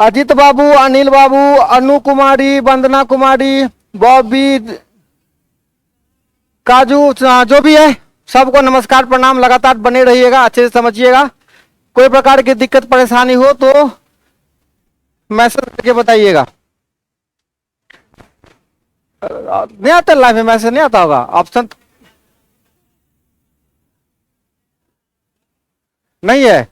अजीत बाबू, अनिल बाबू, अनु कुमारी, वंदना कुमारी, बॉबी, काजू, जो भी है सबको नमस्कार प्रणाम। लगातार बने रहिएगा, अच्छे से समझिएगा। कोई प्रकार की दिक्कत परेशानी हो तो मैसेज करके बताइएगा। नहीं आता लाइव में मैसेज, नहीं आता होगा ऑप्शन नहीं है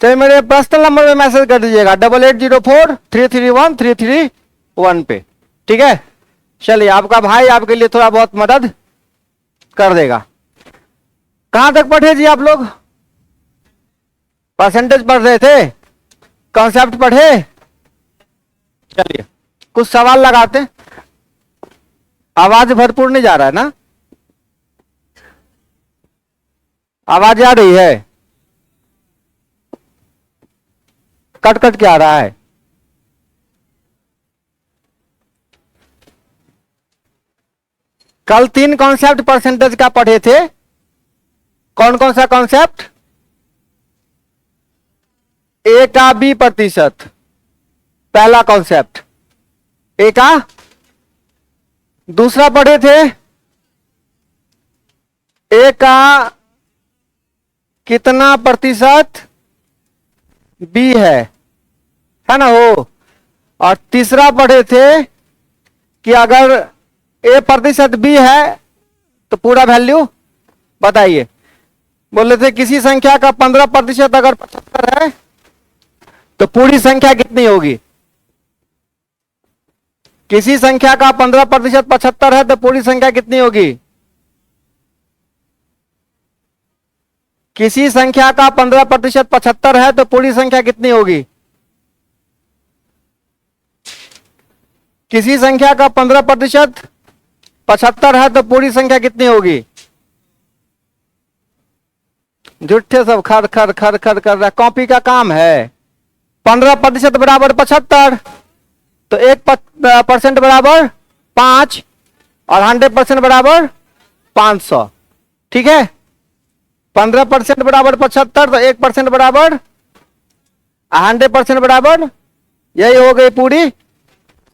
तो मेरे पर्सनल नंबर में मैसेज कर दीजिएगा 8804331331 पे। ठीक है, चलिए आपका भाई आपके लिए थोड़ा बहुत मदद कर देगा। कहां तक पढ़े जी आप लोग? परसेंटेज पढ़ रहे थे, कॉन्सेप्ट पढ़े। चलिए कुछ सवाल लगाते। आवाज भरपूर नहीं जा रहा है ना? आवाज आ रही है? कट कट के आ रहा है। कल 3 कॉन्सेप्ट परसेंटेज का पढ़े थे। कौन कौन सा कॉन्सेप्ट? ए का बी प्रतिशत, पहला कॉन्सेप्ट ए का। दूसरा पढ़े थे ए का कितना प्रतिशत बी है ना हो। और तीसरा पढ़े थे कि अगर ए प्रतिशत बी है तो पूरा वैल्यू बताइए। बोले थे किसी संख्या का 15% अगर 75 है तो पूरी संख्या कितनी होगी? किसी संख्या का 15% 75 है तो पूरी संख्या कितनी होगी? किसी संख्या का 15% 75 है तो पूरी संख्या कितनी होगी? किसी संख्या का 15% 75 है तो पूरी संख्या कितनी होगी? झूठे सब खर खर खर खर कर रहा है, कॉपी का काम है। 15% बराबर 75 तो 1% बराबर 5 और 100% बराबर 500। ठीक है, 15% बराबर 75 तो 1% बराबर 100% बराबर, यही हो गई पूरी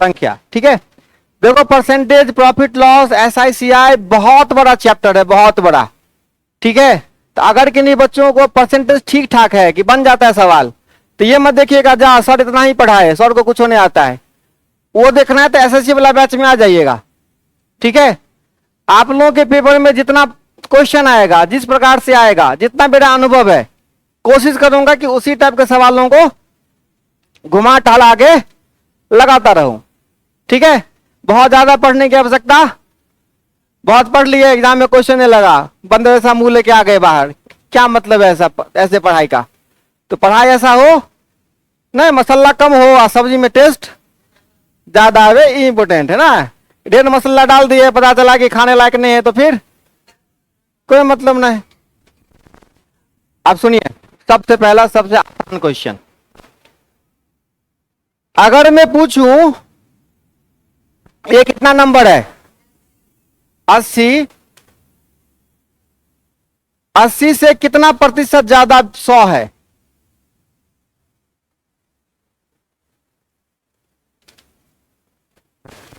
संख्या। ठीक है, देखो परसेंटेज, प्रॉफिट लॉस, SICI बहुत बड़ा चैप्टर है, बहुत बड़ा। ठीक है, तो अगर किन्हीं बच्चों को परसेंटेज ठीक ठाक है कि बन जाता है सवाल, तो ये मत देखिएगा जा सर इतना ही पढ़ा है, सर को कुछ होने आता है। वो देखना है तो SSC वाला बैच में आ जाइएगा। ठीक है, आप लोगों के पेपर में जितना क्वेश्चन आएगा, जिस प्रकार से आएगा, जितना मेरा अनुभव है, कोशिश करूंगा कि उसी टाइप के सवालों को घुमा टहला के लगाता रहूं। ठीक है, बहुत ज्यादा पढ़ने की आवश्यकता, बहुत पढ़ लिए एग्जाम में क्वेश्चन नहीं लगा, बंदे ऐसा मुंह लेके आ गए बाहर, क्या मतलब है ऐसे पढ़ाई का? तो पढ़ाई ऐसा हो नहीं, मसाला कम हो और सब्जी में टेस्ट ज्यादा आवे, इंपोर्टेंट है ना। ढेर मसाला डाल दिए, पता चला कि खाने लायक नहीं है तो फिर कोई मतलब नहीं। अब सुनिए, सबसे पहला सबसे आसान क्वेश्चन, अगर मैं पूछूं ये कितना नंबर है? 80, 80 से कितना प्रतिशत ज्यादा 100 है?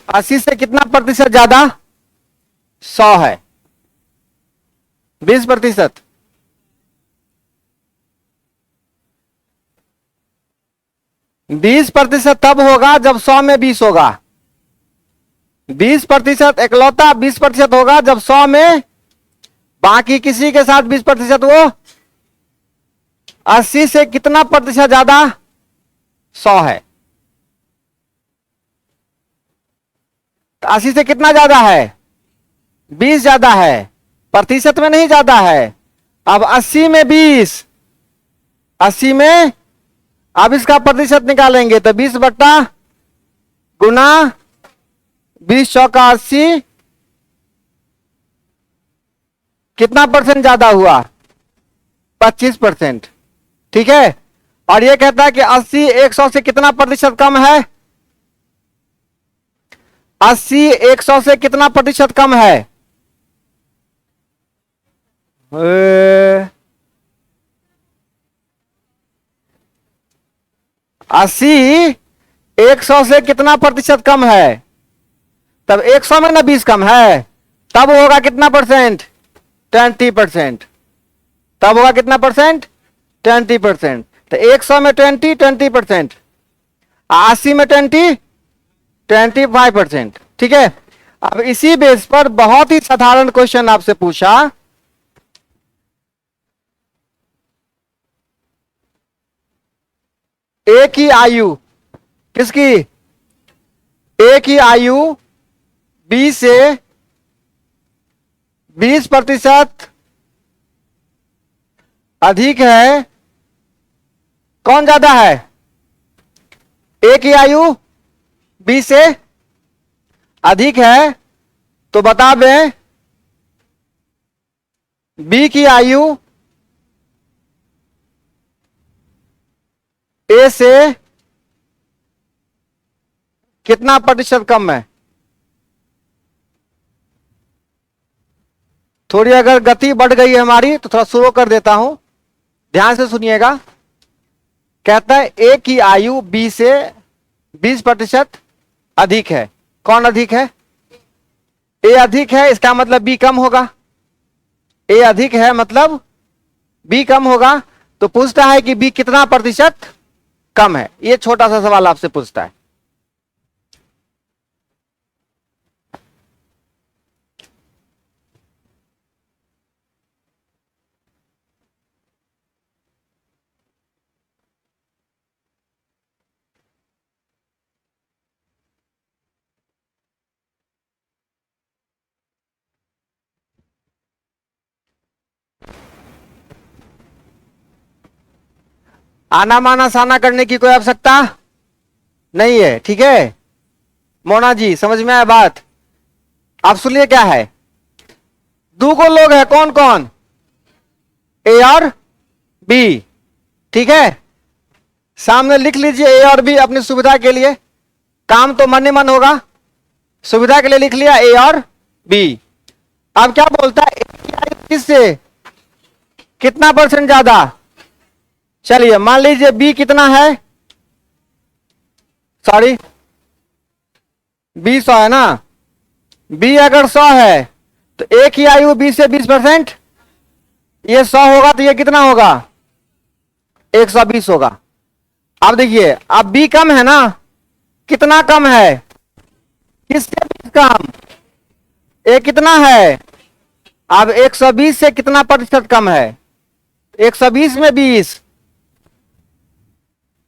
अस्सी से कितना प्रतिशत ज्यादा 100 है? 20%। 20% तब होगा जब 100 में 20 होगा। 20% इकलौता 20% होगा जब 100 में बाकी किसी के साथ 20%। वो 80 से कितना प्रतिशत ज्यादा 100 है? 80 से कितना ज्यादा है? 20 ज्यादा है, प्रतिशत में नहीं ज्यादा है। अब 80 में 20, 80 में अब इसका प्रतिशत निकालेंगे तो 20 बट्टा गुना 20 चौका 80, कितना परसेंट ज्यादा हुआ? 25%। ठीक है, और ये कहता है कि 80 100 से कितना प्रतिशत कम है? 80 100 से कितना प्रतिशत कम है? 80 100 से कितना प्रतिशत कम है? तब 100 में ना 20 कम है, तब होगा कितना परसेंट? 20%। तब होगा कितना परसेंट? 20%। तो 100 में 20% 80 में 25%। ठीक है। अब इसी बेस पर बहुत ही साधारण क्वेश्चन आपसे पूछा, ए की आयु, किसकी? ए की आयु 20 से 20% अधिक है, कौन ज्यादा है? ए की आयु 20 से अधिक है, तो बता दें बी की आयु ए से कितना प्रतिशत कम है? थोड़ी अगर गति बढ़ गई है हमारी तो थोड़ा स्लो कर देता हूं, ध्यान से सुनिएगा। कहता है ए की आयु बी से 20% अधिक है, कौन अधिक है? ए अधिक है, इसका मतलब बी कम होगा। ए अधिक है मतलब बी कम होगा। तो पूछता है कि बी कितना प्रतिशत कम है, ये छोटा सा सवाल आपसे पूछता है। आना माना साना करने की कोई आवश्यकता नहीं है, ठीक है। मोना जी समझ में आया बात? आप सुनिए क्या है, दो को लोग है, कौन कौन? ए और बी, ठीक है। सामने लिख लीजिए ए और बी अपनी सुविधा के लिए, काम तो मन ही मन होगा, सुविधा के लिए लिख लिया ए और बी। अब क्या बोलता है, ए की आयु किससे कितना परसेंट ज्यादा? चलिए मान लीजिए बी कितना है, सॉरी बी 100 है ना, बी अगर 100 है तो ए की आयु 20 से 20%, ये 100 होगा तो ये कितना होगा? 120 होगा। अब देखिए अब बी कम है ना, कितना कम है? किससे 20 कम? ए कितना है? अब 120 से कितना प्रतिशत कम है? 120 में 20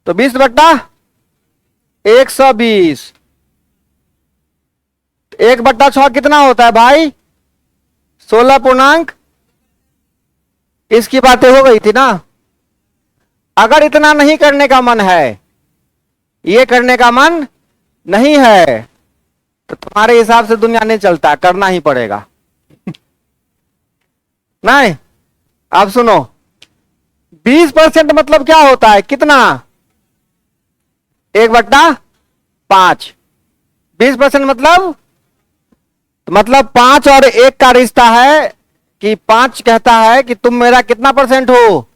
तो 20/120, 1/6 कितना होता है भाई? 16 इसकी बातें हो गई थी ना। अगर इतना नहीं करने का मन है, ये करने का मन नहीं है, तो तुम्हारे हिसाब से दुनिया नहीं चलता, करना ही पड़ेगा। नहीं, अब सुनो, 20% मतलब क्या होता है? कितना? 1/5। 20% मतलब 5 और 1 का रिश्ता है कि 5 कहता है कि तुम मेरा कितना परसेंट हो?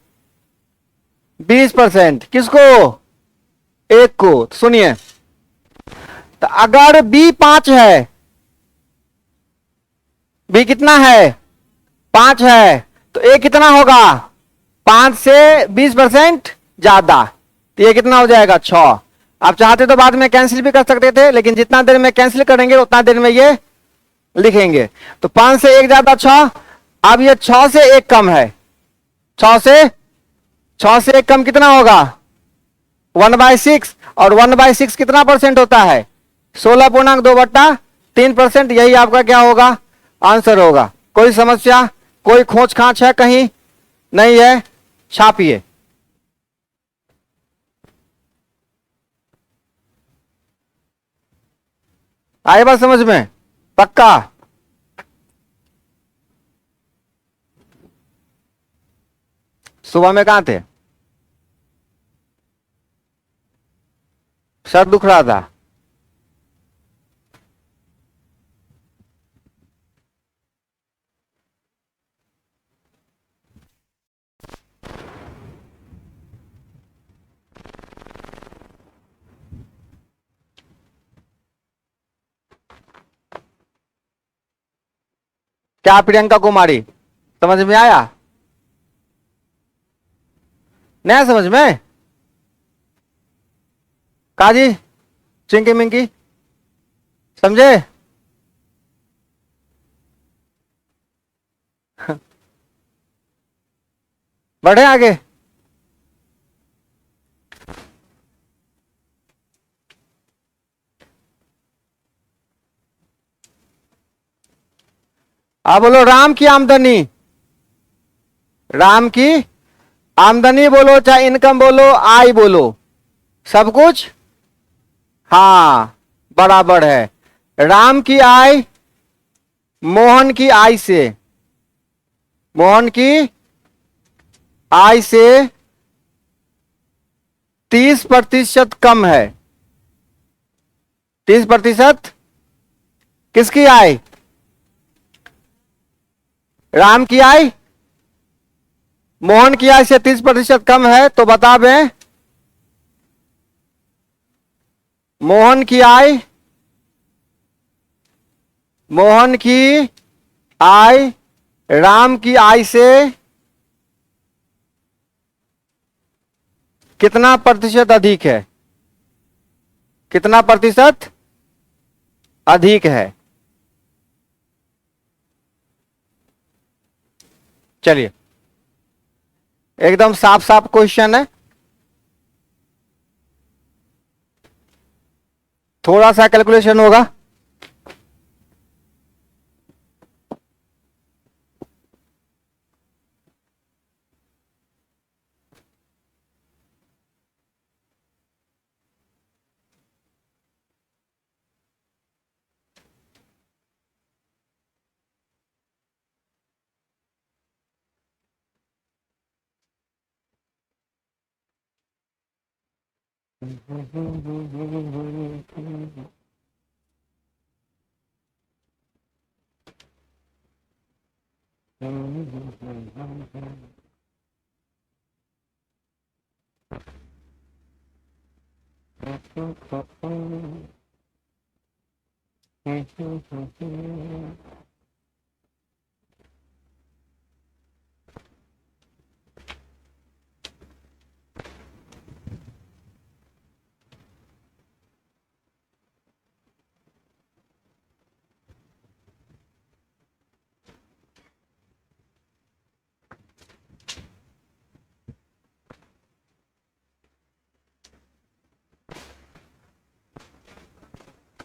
20%। किसको? 1 को। तो सुनिए, तो अगर बी 5 है, बी कितना है? 5 है, तो ए कितना होगा? 5 से 20% ज्यादा, तो ये कितना हो जाएगा? 6। आप चाहते तो बाद में कैंसिल भी कर सकते थे, लेकिन जितना देर में कैंसिल करेंगे उतना देर में ये लिखेंगे। तो 5 से 1 ज्यादा 6। अब ये 6 से 1 कम है, 6 से 1 कम कितना होगा? 1/6। और 1/6 कितना परसेंट होता है? 16.2/3%। यही आपका क्या होगा? आंसर होगा। कोई समस्या, कोई खोज खांच है कहीं? नहीं है, छापिए। आए बात समझ में? पक्का? सुबह में कहां थे? सर दुख रहा था? क्या प्रियंका कुमारी? समझ में आया? नया समझ में? काजी चिंकी मिंकी समझे? बढ़े आगे। अब बोलो राम की आमदनी, राम की आमदनी बोलो चाहे इनकम बोलो आय बोलो, सब कुछ हाँ बराबर है। राम की आय मोहन की आय से, मोहन की आय से 30% कम है। 30% किसकी आय? राम की आय मोहन की आय से 30% कम है, तो बता दें मोहन की आय, मोहन की आय राम की आय से कितना प्रतिशत अधिक है? कितना प्रतिशत अधिक है? चलिए एकदम साफ साफ क्वेश्चन है, थोड़ा सा कैलकुलेशन होगा।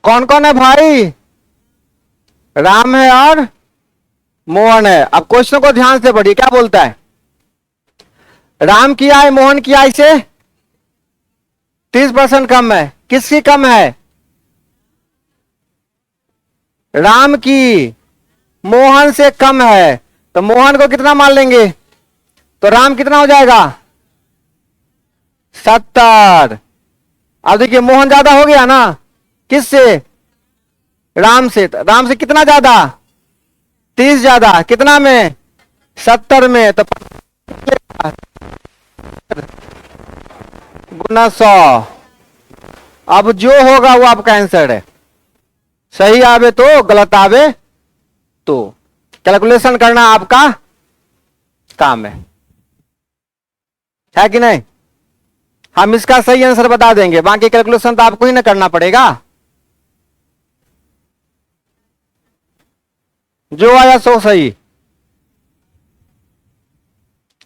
कौन कौन है भाई? राम है और मोहन है। अब क्वेश्चन को ध्यान से पढ़िए, क्या बोलता है? राम की आय मोहन की आय से 30% कम है। किसकी कम है? राम की मोहन से कम है, तो मोहन को कितना मान लेंगे? तो राम कितना हो जाएगा? 70। अब देखिए मोहन ज्यादा हो गया ना, किससे? राम से। राम से कितना ज्यादा? 30 ज्यादा। कितना में? 70 में। तो गुना 100। अब जो होगा वो आपका आंसर है। सही आवे तो, गलत आवे तो। कैलकुलेशन करना आपका काम है कि नहीं? हम इसका सही आंसर बता देंगे, बाकी कैलकुलेशन तो आपको ही ना करना पड़ेगा। जो आया सो सही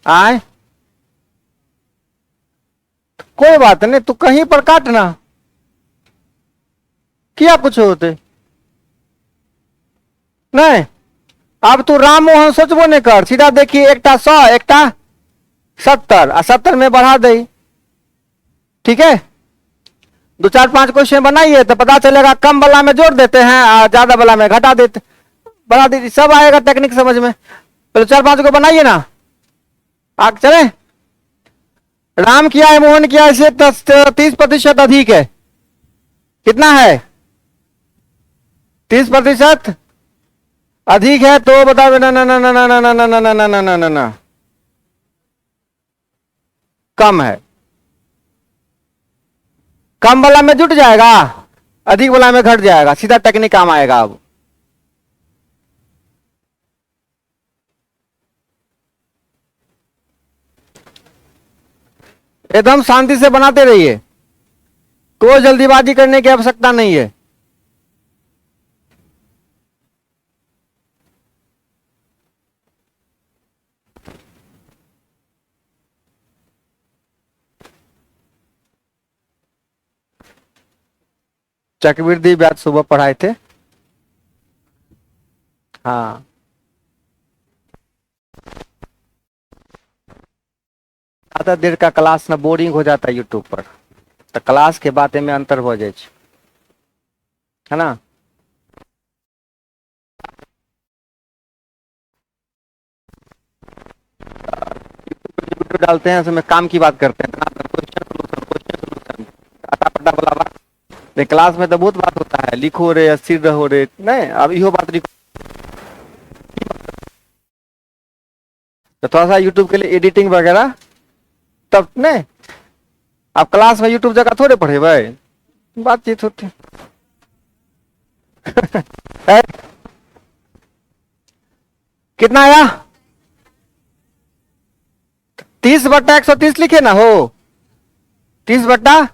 आए, कोई बात नहीं, तू कहीं पर काटना, क्या कुछ होते नहीं। अब तू राम मोहन सोचबो नहीं कर, सीधा देखिए एकटा 100 एकटा 70 और 70 में बढ़ा दे। ठीक है, 2 4 5 क्वेश्चन बनाइए तो पता चलेगा। कम वाला में जोड़ देते हैं और ज्यादा वाला में घटा देते, बढ़ा दीजिए, सब आएगा टेक्निक समझ में। पहले 4 5 को बनाइए ना, आगे चले। राम किया है मोहन किया से 30% अधिक है। कितना है? 30% अधिक है, तो बताओ। ना ना ना ना ना ना ना ना ना ना ना ना ना ना, कम है। कम वाला में जुट जाएगा, अधिक वाला में घट जाएगा, सीधा टेक्निक काम आएगा। अब एकदम शांति से बनाते रहिए, कोई जल्दीबाजी करने की आवश्यकता नहीं है। चक्रवृद्धि ब्याज सुबह पढ़ाए थे। हाँ, ज्यादा देर का क्लास ना बोरिंग हो जाता है यूट्यूब पर, तो क्लास के बातें में अंतर हो जाए, है ना। वीडियो डालते हैं उसमें काम की बात करते हैं, क्वेश्चन सोल्यूशन क्वेश्चन सोल्यूशन आटा पट्टा वाला बात। क्लास में तो बहुत बात होता है, लिखो रे स्थिर रहो रे, नहीं अब इहो बात लिखो। तो थोड़ा सा यूट्यूब के लिए एडिटिंग वगैरह तब नहीं, आप क्लास में यूट्यूब जगह थोड़े पढ़े भाई, बातचीत होती है। कितना आया? 30/130 लिखे ना हो, 30/।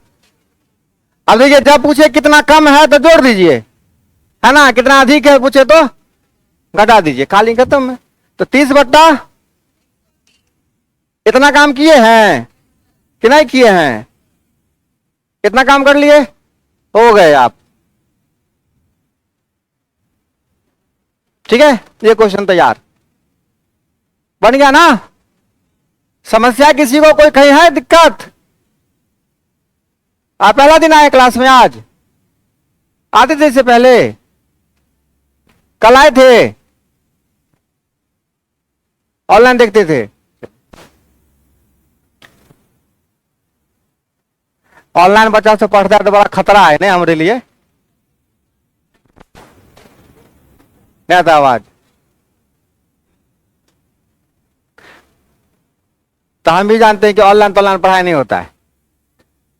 अब देखिए जब पूछे कितना कम है तो जोड़ दीजिए, है ना, कितना अधिक है पूछे तो घटा दीजिए, खाली खत्म है। तो 30/, इतना काम किए हैं कि नहीं किए हैं? कितना काम कर लिए? हो गए आप, ठीक है। ये क्वेश्चन तैयार बन गया ना। समस्या किसी को कोई कहीं है दिक्कत? आप पहला दिन आए क्लास में, आज आते थे इससे पहले? कल आए थे? ऑनलाइन देखते थे? ऑनलाइन बच्चा से पढ़ता है तो बड़ा खतरा है नहीं हमारे लिए, नहीं आता आवाज। तो हम भी जानते हैं कि ऑनलाइन तो ऑनलाइन पढ़ाई नहीं होता है।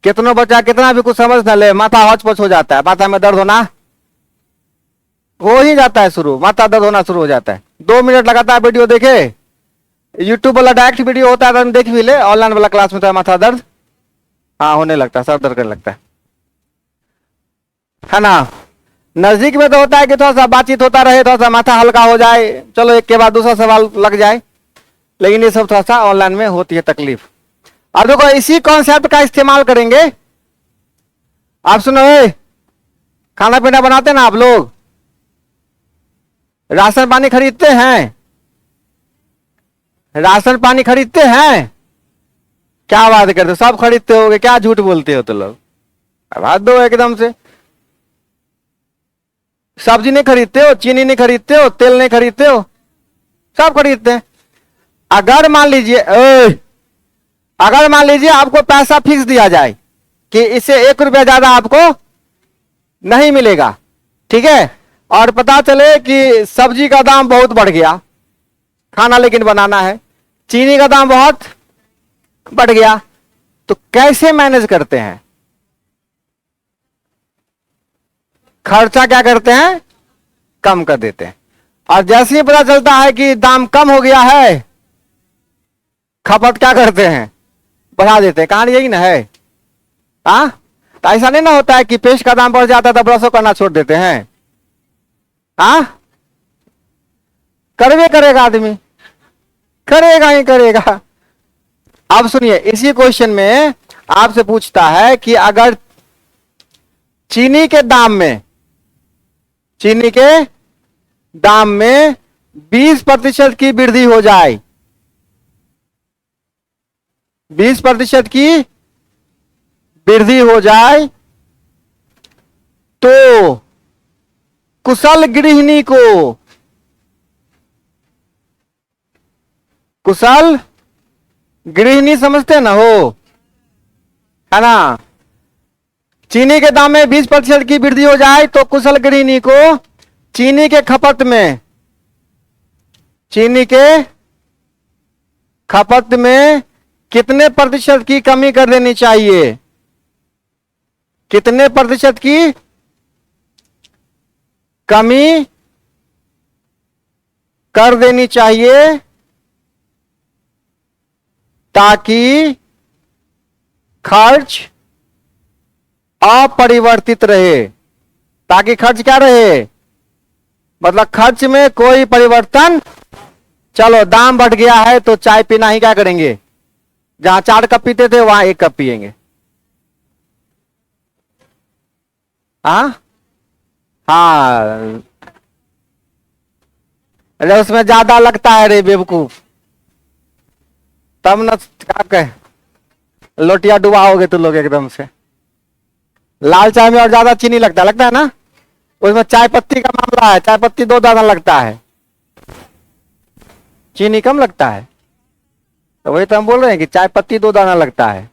कितनों बच्चा कितना भी कुछ समझ ना ले, माथा हौच पौच हो जाता है, माथा में दर्द होना हो ही जाता है, शुरू माथा दर्द होना शुरू हो जाता है। 2 मिनट लगातार वीडियो देखे, यूट्यूब वाला डायरेक्ट वीडियो होता है तो हम देख भी ले, ऑनलाइन वाला क्लास में तो माथा दर्द हाँ होने लगता है, सर दर्द करने लगता है ना। नजदीक में तो होता है कि थोड़ा सा बातचीत होता रहे, थोड़ा सा माथा हल्का हो जाए, चलो एक के बाद दूसरा सवाल लग जाए, लेकिन ये सब थोड़ा सा ऑनलाइन में होती है तकलीफ। अब देखो इसी कॉन्सेप्ट का इस्तेमाल करेंगे। आप सुनो, खाना पीना बनाते ना आप लोग, राशन पानी खरीदते हैं? राशन पानी खरीदते हैं? क्या बात करते हो, सब खरीदते होगे, क्या झूठ बोलते हो तो लोग, बात दो एकदम से। सब्जी नहीं खरीदते हो, चीनी नहीं खरीदते हो, तेल नहीं खरीदते हो, सब खरीदते हैं। अगर मान लीजिए अगर मान लीजिए आपको पैसा फिक्स दिया जाए कि इससे 1 रुपया ज्यादा आपको नहीं मिलेगा, ठीक है, और पता चले कि सब्जी का दाम बहुत बढ़ गया, खाना लेकिन बनाना है, चीनी का दाम बहुत बढ़ गया, तो कैसे मैनेज करते हैं? खर्चा क्या करते हैं? कम कर देते हैं। और जैसे ही पता चलता है कि दाम कम हो गया है, खपत क्या करते हैं? बढ़ा देते हैं। कहानी यही ना है। हाँ, तो ऐसा नहीं ना होता है कि पेस्ट का दाम बढ़ जाता है तो ब्रशो करना छोड़ देते हैं। हाँ, करवे करेगा आदमी, करेगा ही करेगा। अब सुनिए, इसी क्वेश्चन में आपसे पूछता है कि अगर चीनी के दाम में 20% की वृद्धि हो जाए, 20% की वृद्धि हो जाए, तो कुशल गृहिणी को, कुशल गृहिणी समझते ना हो, है ना। चीनी के दाम में 20% की वृद्धि हो जाए तो कुशल गृहिणी को चीनी के खपत में कितने प्रतिशत की कमी कर देनी चाहिए? कितने प्रतिशत की कमी कर देनी चाहिए ताकि खर्च अपरिवर्तित रहे, ताकि खर्च क्या रहे, मतलब खर्च में कोई परिवर्तन। चलो दाम बढ़ गया है तो चाय पीना ही क्या करेंगे, जहां 4 कप पीते थे वहां 1 कप पिएंगे। हाँ हाँ, अरे उसमें ज्यादा लगता है रे बेवकूफ, तब न क्या कहे, लोटिया डुबाओगे तुम लोग एकदम से। लाल चाय में और ज्यादा चीनी लगता है ना, उसमें चाय पत्ती का मामला है, चाय पत्ती 2 दाना लगता है, चीनी कम लगता है। तो वही तो हम बोल रहे हैं कि चाय पत्ती 2 दाना लगता है,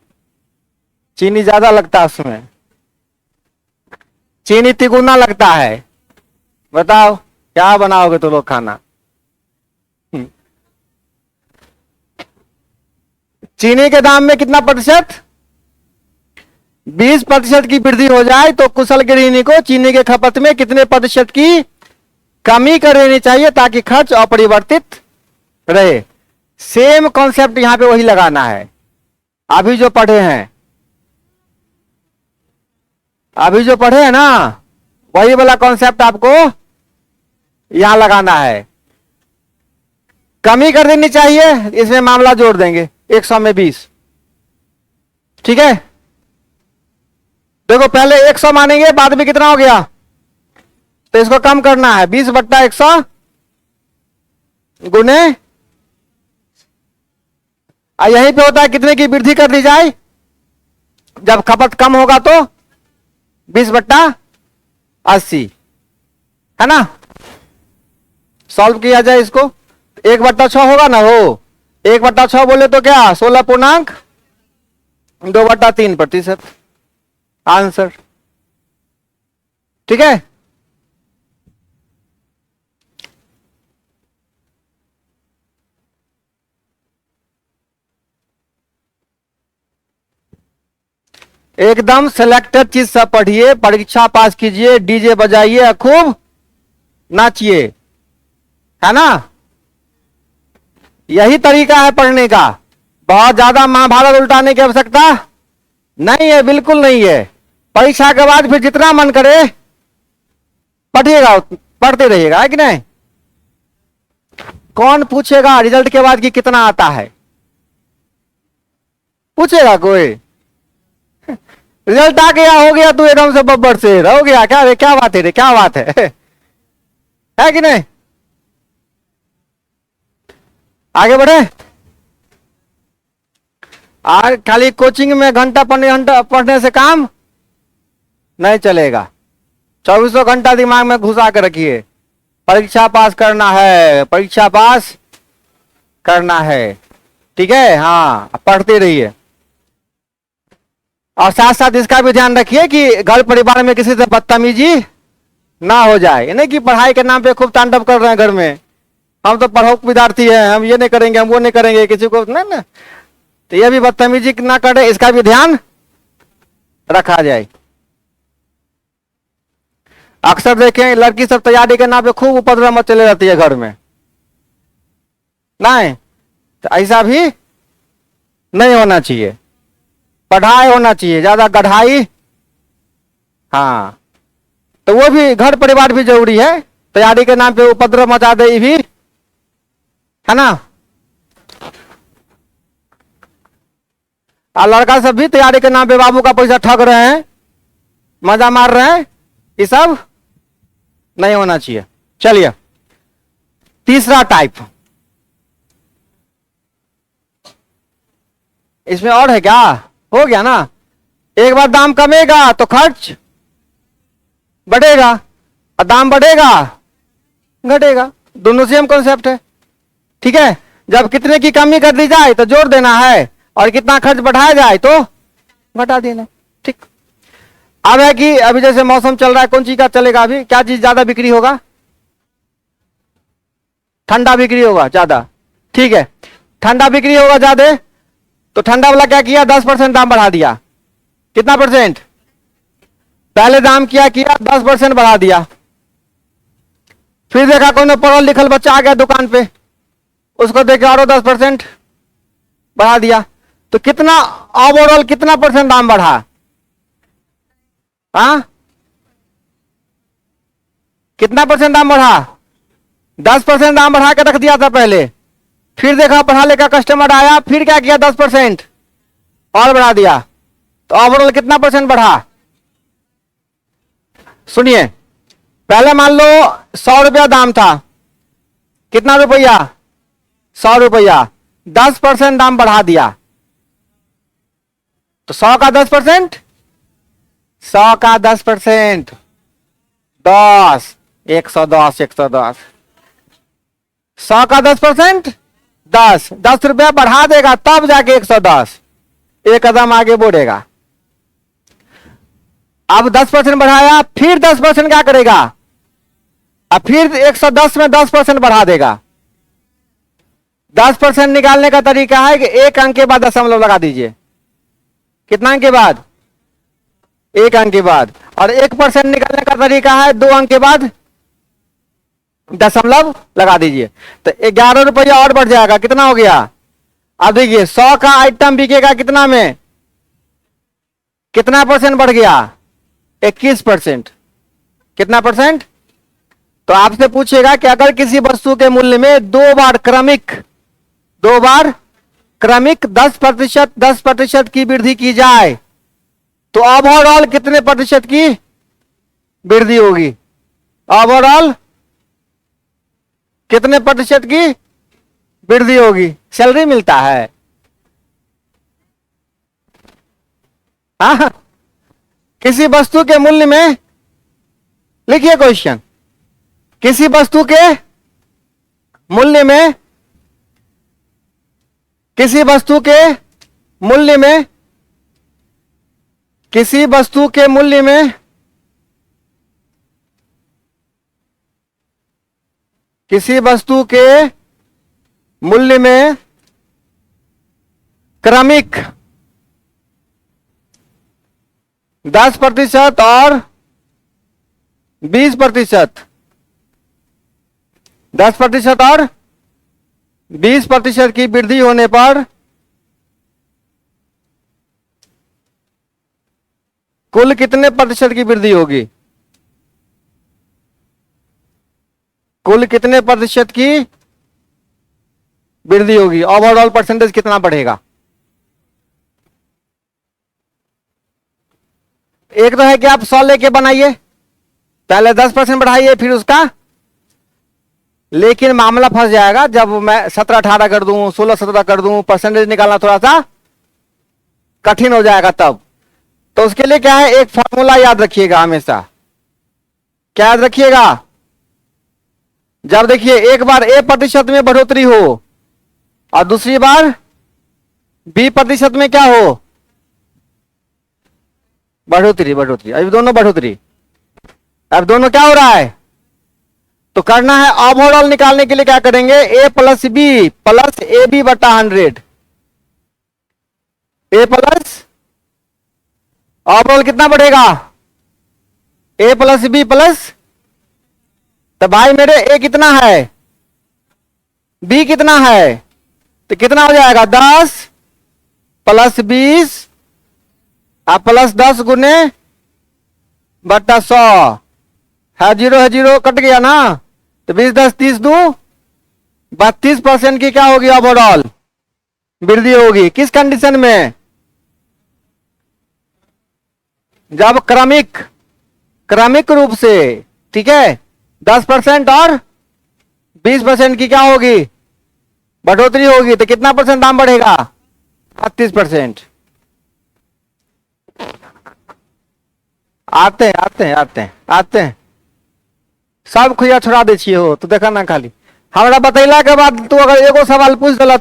चीनी ज्यादा लगता है उसमें, चीनी तिगुना लगता है। बताओ क्या बनाओगे तुम लोग खाना। चीनी के दाम में कितना प्रतिशत, 20% की वृद्धि हो जाए तो कुशल गृहिणी को चीनी के खपत में कितने प्रतिशत की कमी कर देनी चाहिए ताकि खर्च अपरिवर्तित रहे। सेम कॉन्सेप्ट यहां पे वही लगाना है, अभी जो पढ़े हैं, अभी जो पढ़े हैं ना, वही वाला कॉन्सेप्ट आपको यहां लगाना है। कमी कर देनी चाहिए, इसमें मामला जोड़ देंगे 100 में 20। ठीक है, देखो पहले 100 मानेंगे, बाद में कितना हो गया, तो इसको कम करना है, 20/100 गुने, यहीं पे होता है कितने की वृद्धि कर दी जाए, जब खपत कम होगा तो 20/80 है ना। सॉल्व किया जाए इसको, 1/6 होगा ना, वो 1/6 बोले तो क्या 16.2/3% आंसर। ठीक है, एकदम सिलेक्टेड चीज सब पढ़िए, परीक्षा पास कीजिए, डीजे बजाइए, खूब नाचिए, है ना। यही तरीका है पढ़ने का, बहुत ज्यादा महाभारत उल्टाने की आवश्यकता नहीं है, बिल्कुल नहीं है। परीक्षा के बाद फिर जितना मन करे पढ़िएगा, पढ़ते रहिएगा, है कि नहीं। कौन पूछेगा रिजल्ट के बाद कि कितना आता है, पूछेगा कोई। रिजल्ट आ गया, हो गया, तू एकदम से बब्बर से हो गया, क्या रे, क्या बात है रे, क्या बात है कि नहीं। आगे बढ़े, और खाली कोचिंग में घंटा पढ़ने से काम नहीं चलेगा, 24 घंटा दिमाग में घुसा कर रखिए, परीक्षा पास करना है, परीक्षा पास करना है। ठीक है, हाँ पढ़ते रहिए, और साथ साथ इसका भी ध्यान रखिए कि घर परिवार में किसी से बदतमीजी ना हो जाए। ये नहीं कि पढ़ाई के नाम पे खूब तांडव कर रहे हैं घर में, हम तो पढ़ोक विद्यार्थी हैं, हम ये नहीं करेंगे, हम वो नहीं करेंगे, किसी को नहीं ना, तो ये भी बदतमीजी ना करे, इसका भी ध्यान रखा जाए। अक्सर देखें लड़की सब तैयारी के नाम पे खूब उपद्रव मचले रहती है घर में, नहीं तो ऐसा भी नहीं होना चाहिए, पढ़ाई होना चाहिए, ज्यादा गढ़ाई, हाँ तो वो भी घर परिवार भी जरूरी है, तैयारी के नाम पे उपद्रव मचा दे भी, है ना। और लड़का सब भी तैयारी के नाम पे बाबू का पैसा ठग रहे हैं, मजा मार रहे हैं, ये सब नहीं होना चाहिए। चलिए तीसरा टाइप, इसमें और है क्या, हो गया ना। एक बार दाम कमेगा तो खर्च बढ़ेगा, और दाम बढ़ेगा घटेगा, दोनों सेम कॉन्सेप्ट है। ठीक है, जब कितने की कमी कर दी जाए तो जोड़ देना है, और कितना खर्च बढ़ाया जाए तो घटा देना। ठीक, अब है कि अभी जैसे मौसम चल रहा है, कौन चीज का चलेगा, अभी क्या चीज ज्यादा बिक्री होगा, ठंडा बिक्री होगा ज्यादा। ठीक है, ठंडा बिक्री होगा ज्यादा, तो ठंडा वाला क्या किया, 10% दाम बढ़ा दिया। कितना परसेंट, पहले दाम किया 10% बढ़ा दिया, फिर देखा कोई पढ़ल लिखल बच्चा आ गया दुकान पे, उसको देखे और 10% बढ़ा दिया, तो कितना ओवरऑल कितना परसेंट दाम बढ़ा? हाँ, कितना परसेंट दाम बढ़ा? 10% दाम बढ़ा के रख दिया था पहले, फिर देखा पढ़ा लिखा कस्टमर आया, फिर क्या किया, 10% और बढ़ा दिया, तो ओवरऑल कितना परसेंट बढ़ा? सुनिए, पहले मान लो 100 रुपया दाम था, कितना रुपया? 100 रुपया। 10% दाम बढ़ा दिया, तो 100 का 10%, 100 का 10%, 10, 110, 110, 100 का 10%, 10, 10 रुपया बढ़ा देगा तब जाके 110, एक कदम आगे बढ़ेगा। अब 10% बढ़ाया, फिर 10% क्या करेगा? अब फिर 110 में 10% बढ़ा देगा। 10% निकालने का तरीका है कि एक अंक के बाद दशमलव लगा दीजिए। कितना अंक के बाद? एक अंक के बाद। और 1% निकालने का तरीका है 2 अंक के बाद दशमलव लगा दीजिए, तो 11 रुपया और बढ़ जाएगा। कितना हो गया? अब देखिए 100 का आइटम बिकेगा कितना में, कितना परसेंट बढ़ गया? 21%। कितना परसेंट? तो आपसे पूछेगा कि अगर किसी वस्तु के मूल्य में दो बार क्रमिक 10% की वृद्धि की जाए तो ओवरऑल कितने प्रतिशत की वृद्धि होगी? ओवरऑल कितने प्रतिशत की वृद्धि होगी? सैलरी मिलता है, हाँ, किसी वस्तु के मूल्य में, लिखिए क्वेश्चन, किसी वस्तु के मूल्य में, किसी वस्तु के मूल्य में, किसी वस्तु के मूल्य में, किसी वस्तु के मूल्य में क्रमिक 10% और 20%, 10% और 20% की वृद्धि होने पर कुल कितने प्रतिशत की वृद्धि होगी? कुल कितने प्रतिशत की वृद्धि होगी? ओवरऑल परसेंटेज कितना बढ़ेगा? एक तो है कि आप 100 लेके बनाइए, पहले 10% बढ़ाइए फिर उसका, लेकिन मामला फंस जाएगा जब मैं 17-18 कर दूं, 16-17 कर दूं, परसेंटेज निकालना थोड़ा सा कठिन हो जाएगा तब। तो उसके लिए क्या है, एक फॉर्मूला याद रखिएगा हमेशा। क्या याद रखिएगा? जब देखिए एक बार A% में बढ़ोतरी हो और दूसरी बार B% में क्या हो, बढ़ोतरी, अब दोनों बढ़ोतरी, अब दोनों क्या हो रहा है, तो करना है ओवरऑल निकालने के लिए क्या करेंगे, A + B + AB बटा 100। A प्लस ओवरऑल कितना बढ़ेगा, A + B प्लस, तो भाई मेरे A कितना है, B कितना है, तो कितना हो जाएगा 10 + 20 आप +10 गुने बटा 100 है, 0 है 0 कट गया ना, तो 20 10 30 दू 32% की क्या होगी ओवरऑल वृद्धि होगी। किस कंडीशन में, जब क्रमिक रूप से, ठीक है, 10% और 20% की क्या होगी बढ़ोतरी होगी, तो कितना परसेंट दाम बढ़ेगा, 32%। आते हैं सब खुया छोड़ा दे छिए हो, तो देखा ना, खाली हमरा बतैला के बाद तू अगर एगो सवाल पूछ दिल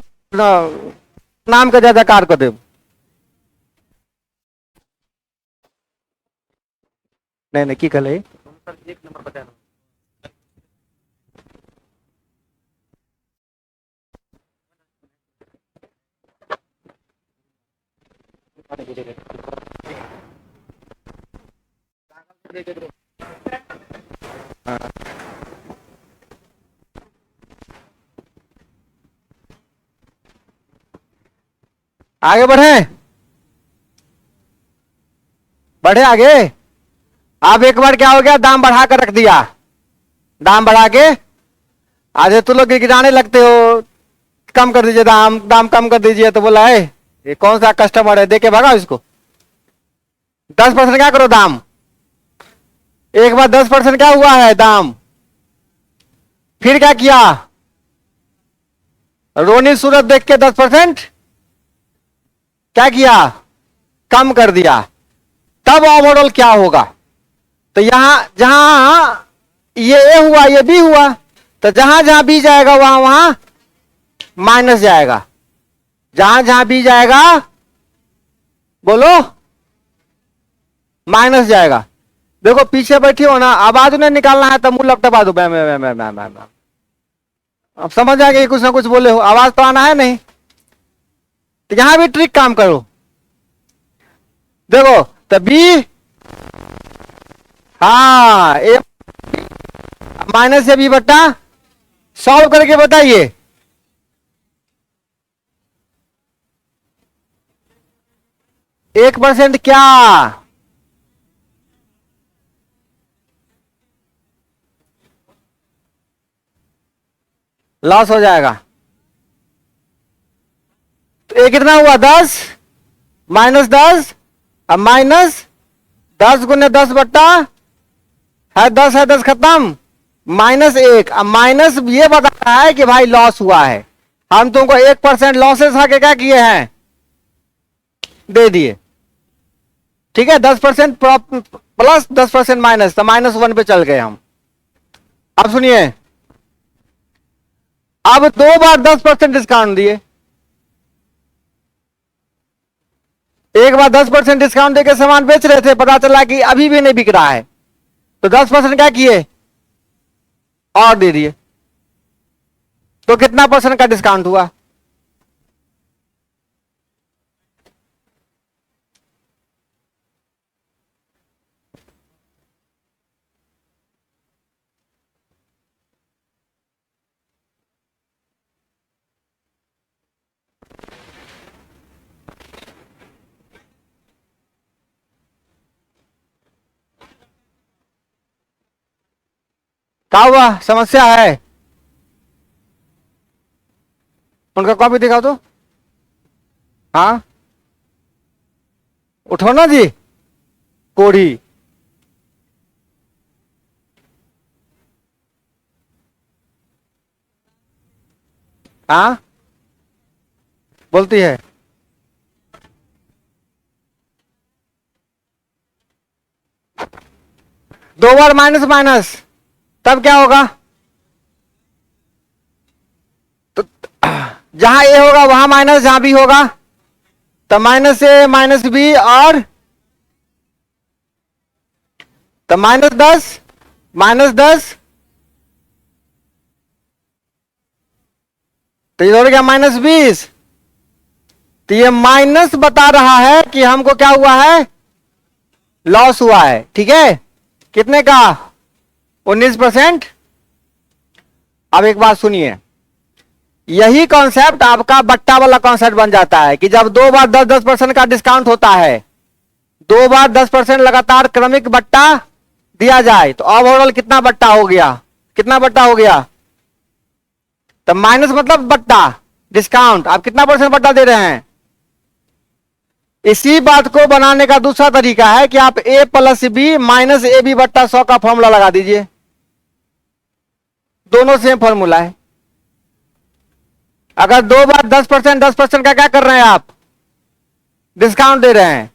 नाम के जयकार कर देब। नहीं की कहले, एक नंबर बता आगे बढ़े, बढ़े आगे। अब एक बार क्या हो गया, दाम बढ़ा कर रख दिया, दाम बढ़ा के। आज तुम लोग गिराने लगते हो, कम कर दीजिए दाम, दाम कम कर दीजिए, तो बोला है ये कौन सा कस्टमर है, देके भागा इसको। 10% क्या करो दाम, एक बार 10% क्या हुआ है दाम, फिर क्या किया, रोनी सूरत देख के 10% क्या किया, कम कर दिया। तब ओवरऑल क्या होगा, तो यहां जहां ये ए हुआ ये बी हुआ, तो जहां जहां बी जाएगा वहां वहां माइनस जाएगा, जहां जहां बी जाएगा बोलो माइनस जाएगा। देखो पीछे बैठी हो ना, आवाज उन्हें निकालना है तो मुंह लपटपा दो, मैं अब समझ जाएंगे कुछ ना कुछ बोले हो, आवाज तो आना है नहीं। तो यहां भी ट्रिक काम करो, देखो तो बी, हाँ ए माइनस से बी बट्टा, सॉल्व करके बताइए। एक परसेंट क्या, लॉस हो जाएगा। तो ये कितना हुआ 10 माइनस 10, अब माइनस 10 गुने 10 बट्टा है 10, है 10 खत्म, -1। अब माइनस ये बता रहा है कि भाई लॉस हुआ है, हम तुमको 1% लॉसेस आके क्या किए हैं, दे दिए। ठीक है, 10% प्लस 10% माइनस, तो -1 पे चल गए हम। अब सुनिए, अब 2 बार 10% डिस्काउंट दिए, एक बार 10% डिस्काउंट देके सामान बेच रहे थे, पता चला कि अभी भी नहीं बिक रहा है, तो 10% क्या किए और दे दिए, तो कितना % का डिस्काउंट हुआ, क्या हुआ, समस्या है, उनका कॉपी दिखाओ तो। हाँ उठो ना जी, कोढ़ी। हाँ बोलती है, दो बार माइनस माइनस, तब क्या होगा, तो जहां ए होगा वहां माइनस, जहां बी होगा तो -A -B, और तो -10 -10, तो ये हो गया -20। तो ये माइनस बता रहा है कि हमको क्या हुआ है, लॉस हुआ है। ठीक है, कितने का, 19%। अब एक बात सुनिए, यही कॉन्सेप्ट आपका बट्टा वाला कॉन्सेप्ट बन जाता है कि जब 2 बार 10% का डिस्काउंट होता है, 2 बार 10% लगातार क्रमिक बट्टा दिया जाए, तो ओवरऑल कितना बट्टा हो गया, कितना बट्टा हो गया, तो माइनस मतलब बट्टा, डिस्काउंट, आप कितना % बट्टा दे रहे हैं। इसी बात को बनाने का दूसरा तरीका है कि आप A + B - AB बट्टा 100 का फॉर्मूला लगा दीजिए, दोनों सेम फॉर्मूला है। अगर 2 बार 10% का क्या कर रहे हैं आप, डिस्काउंट दे रहे हैं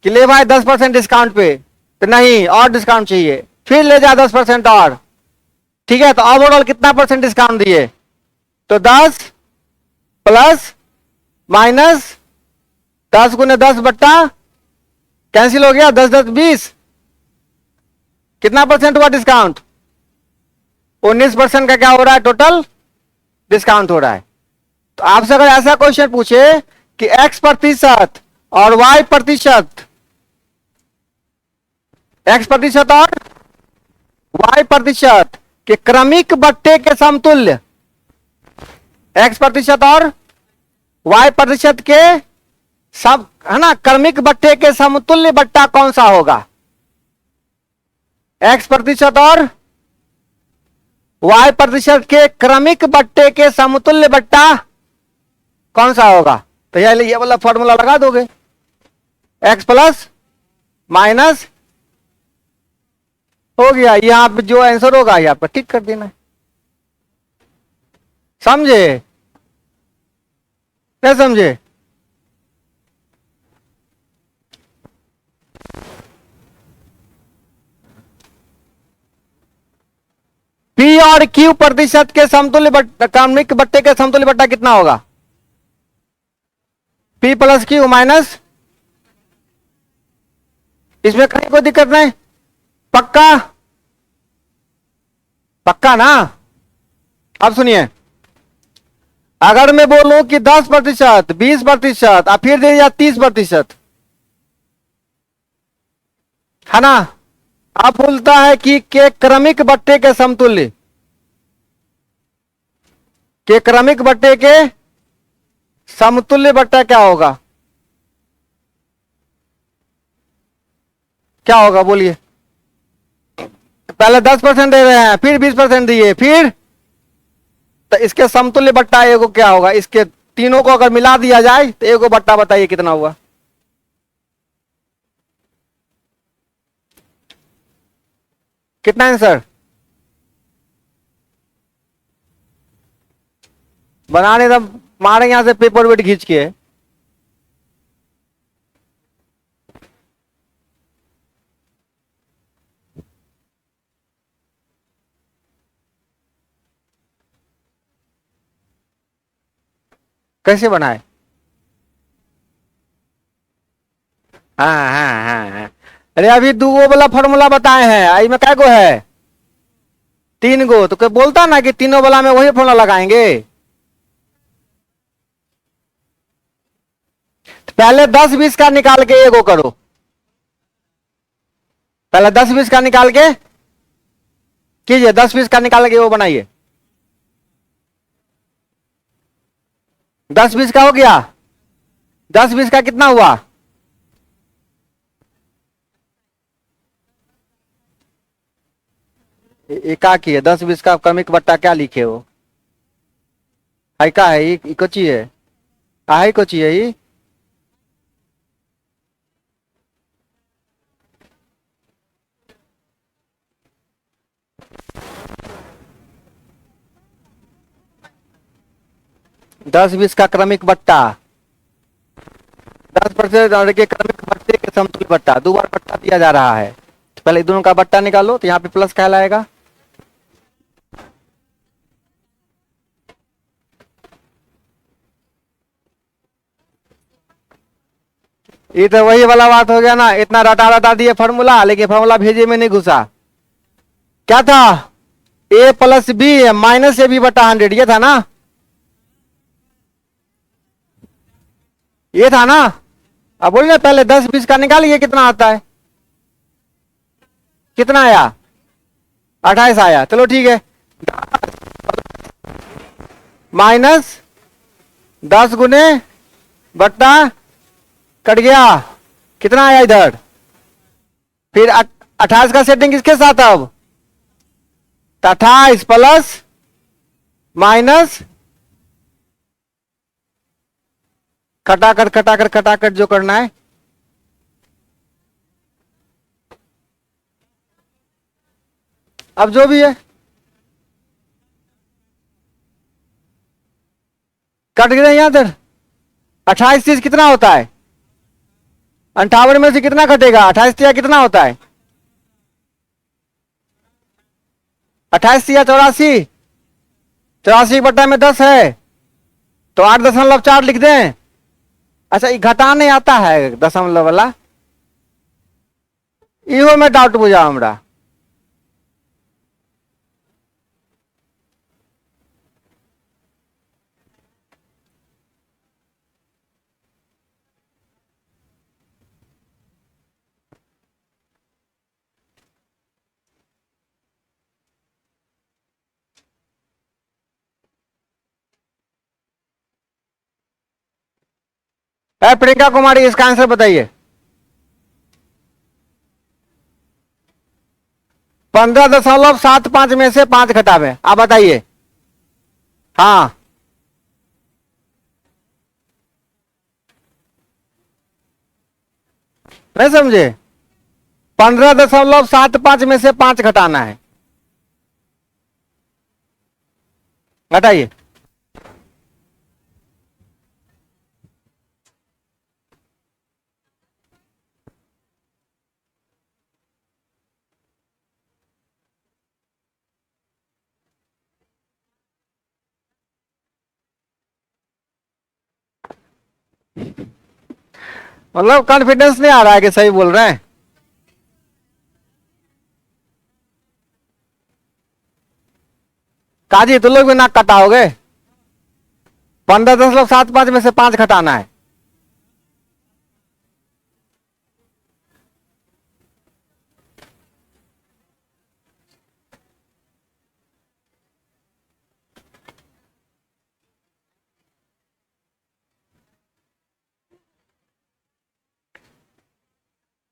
कि ले भाई 10% डिस्काउंट पे, तो नहीं और डिस्काउंट चाहिए, फिर ले जा 10% और। ठीक है, तो ओवरऑल कितना % डिस्काउंट दिए, तो 10 प्लस माइनस 10 गुने 10 बट्टा कैंसिल हो गया, 10 10 20, कितना % हुआ डिस्काउंट, 19% का क्या हो रहा है, टोटल डिस्काउंट हो रहा है। तो आपसे अगर ऐसा क्वेश्चन पूछे कि X% और Y%, X% और Y% के क्रमिक बट्टे के समतुल्य, X% और Y% के सब है ना, क्रमिक बट्टे के समतुल्य बट्टा कौन सा होगा? x प्रतिशत और y प्रतिशत के क्रमिक बट्टे के समतुल्य बट्टा कौन सा होगा? तो ये वाला फॉर्मूला लगा दोगे, x प्लस माइनस हो गया, यहां पे जो आंसर होगा यहां पर टिक कर देना है। समझे नहीं समझे? P और Q प्रतिशत के समतुल्य क्रमिक बट्टे के समतुल्य बट्टा कितना होगा? P प्लस Q माइनस, इसमें कहीं कोई दिक्कत नहीं, पक्का? पक्का ना? अब सुनिए, अगर मैं बोलूं कि 10%, 20% और फिर दे दिया 30%, है ना, अब बोलता है कि के क्रमिक बट्टे के समतुल्य, के क्रमिक बट्टे के समतुल्य बट्टा क्या होगा? क्या होगा बोलिए? पहले 10% दे रहे हैं, फिर 20% दिए, फिर तो इसके समतुल्य बट्टा एगो क्या होगा? इसके तीनों को अगर मिला दिया जाए तो एगो बट्टा बताइए कितना हुआ? कितना आंसर बनाने तब मारे यहां से पेपर वेट खींच के। कैसे बनाए? हाँ हाँ हाँ हाँ, अरे अभी दो वाला फॉर्मूला बताए हैं, आई में क्या गो है? 3 गो, तो क्या बोलता ना कि तीनों वाला में वही फॉर्मूला लगाएंगे। तो पहले 10-20 का निकाल के एगो करो, पहले 10-20 का निकाल के कीजिए, 10-20 का निकाल के वो बनाइए। 10-20 का हो गया, 10-20 का कितना हुआ? एका की है, 10-20 का क्रमिक बट्टा क्या लिखे हो? हाई का है, ये कोची है, हाई कोची है ये? दस बीस का क्रमिक बट्टा, 10% के क्रमिक बट्टे के समतुल्य बट्टा, दो बार बट्टा दिया जा रहा है, तो पहले दोनों का बट्टा निकालो, तो यहाँ पे प्लस कहलाएगा। ये तो वही वाला बात हो गया ना, इतना रटा रटा दिए फॉर्मूला, लेकिन फॉर्मूला भेजे में नहीं घुसा। क्या था? a plus B minus A B बटा 100, ये था ना, ये था ना। अब बोलिए पहले 10-20 का निकालिए कितना आता है? कितना आया? 28 आया, चलो ठीक है, माइनस 10 गुने बट्टा कट गया, कितना आया इधर? फिर 28 का सेटिंग किसके साथ अब? 28 प्लस माइनस खटाकर खटाकर खटाकर जो करना है, अब जो भी है कट गए यहां इधर। 28 कितना होता है? 58 में से कितना कटेगा? 28 कितना होता है? 28 84, 84 बट्टा में 10 है, तो 8.4 लिख दें। अच्छा, ये घटाने आता है दशमलव वाला, इहो में डाउट बुझा हमरा। प्रियंका कुमारी, इसका आंसर बताइए। 15.75 में से 5 घटावे, आप बताइए। हाँ, नहीं समझे? 15.75 में से 5 घटाना है, घटाइए। मतलब कॉन्फिडेंस नहीं आ रहा है कि सही बोल रहे हैं। काजी तुम लोग भी नाक कटाओगे। 15.75 में से 5 घटाना है।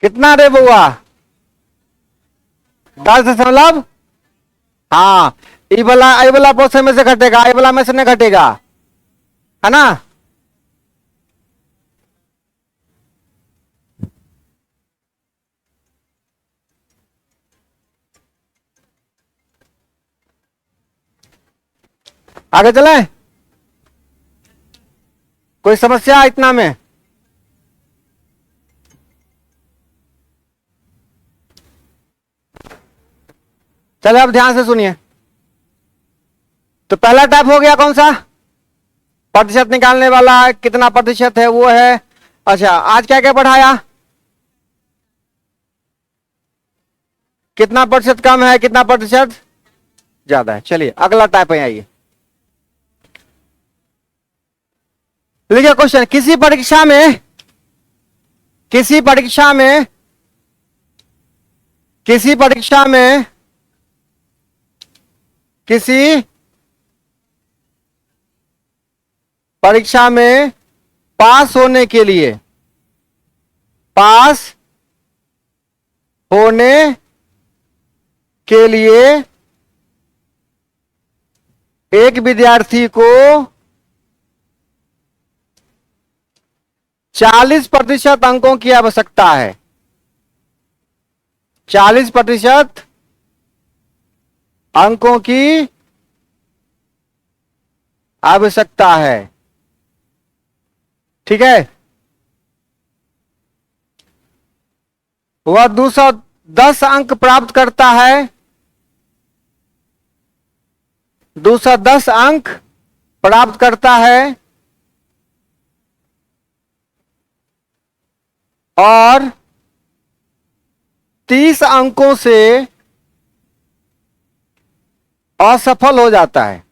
कितना रे बुआ? 10 दशमलव। हाँ, ई वाला पोर्शन में से घटेगा, ई वाला में से नहीं घटेगा, है ना? आगे चले, कोई समस्या इतना में? चले अब ध्यान से सुनिए। तो पहला टाइप हो गया कौन सा? प्रतिशत निकालने वाला, कितना प्रतिशत है वो है। अच्छा, आज क्या क्या पढ़ाया? कितना प्रतिशत कम है, कितना प्रतिशत ज्यादा है। चलिए अगला टाइप है, आइए लिखिए क्वेश्चन। किसी परीक्षा में किसी परीक्षा में किसी परीक्षा में किसी परीक्षा में पास होने के लिए पास होने के लिए एक विद्यार्थी को 40% अंकों की आवश्यकता है। 40% अंकों की आवश्यकता है, ठीक है? वह 210 अंक प्राप्त करता है, 210 अंक प्राप्त करता है और 30 अंकों से असफल हो जाता है।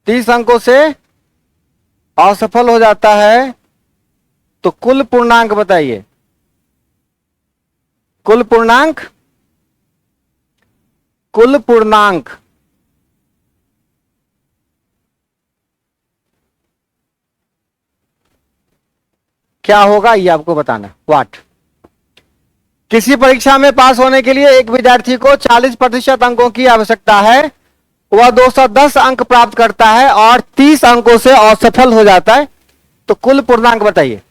30 अंकों से असफल हो जाता है, तो कुल पूर्णांक बताइए। कुल पूर्णांक क्या होगा ये आपको बताना। व्हाट? किसी परीक्षा में पास होने के लिए एक विद्यार्थी को 40% अंकों की आवश्यकता है, वह 210 अंक प्राप्त करता है और 30 अंकों से असफल हो जाता है, तो कुल पूर्णांक बताइए।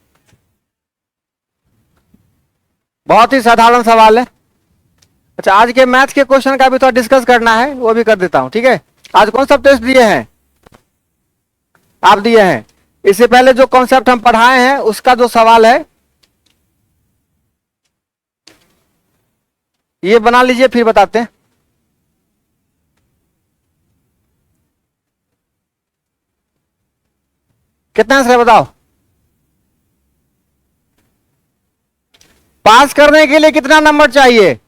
बहुत ही साधारण सवाल है। अच्छा, आज के मैथ के क्वेश्चन का भी थोड़ा डिस्कस करना है, वो भी कर देता हूं, ठीक है? आज कौन सा टेस्ट दिए हैं? आप दिए हैं। इससे पहले जो कॉन्सेप्ट हम पढ़ाए हैं उसका जो सवाल है ये बना लीजिए, फिर बताते हैं। कितना आंसर है बताओ? पास करने के लिए कितना नंबर चाहिए?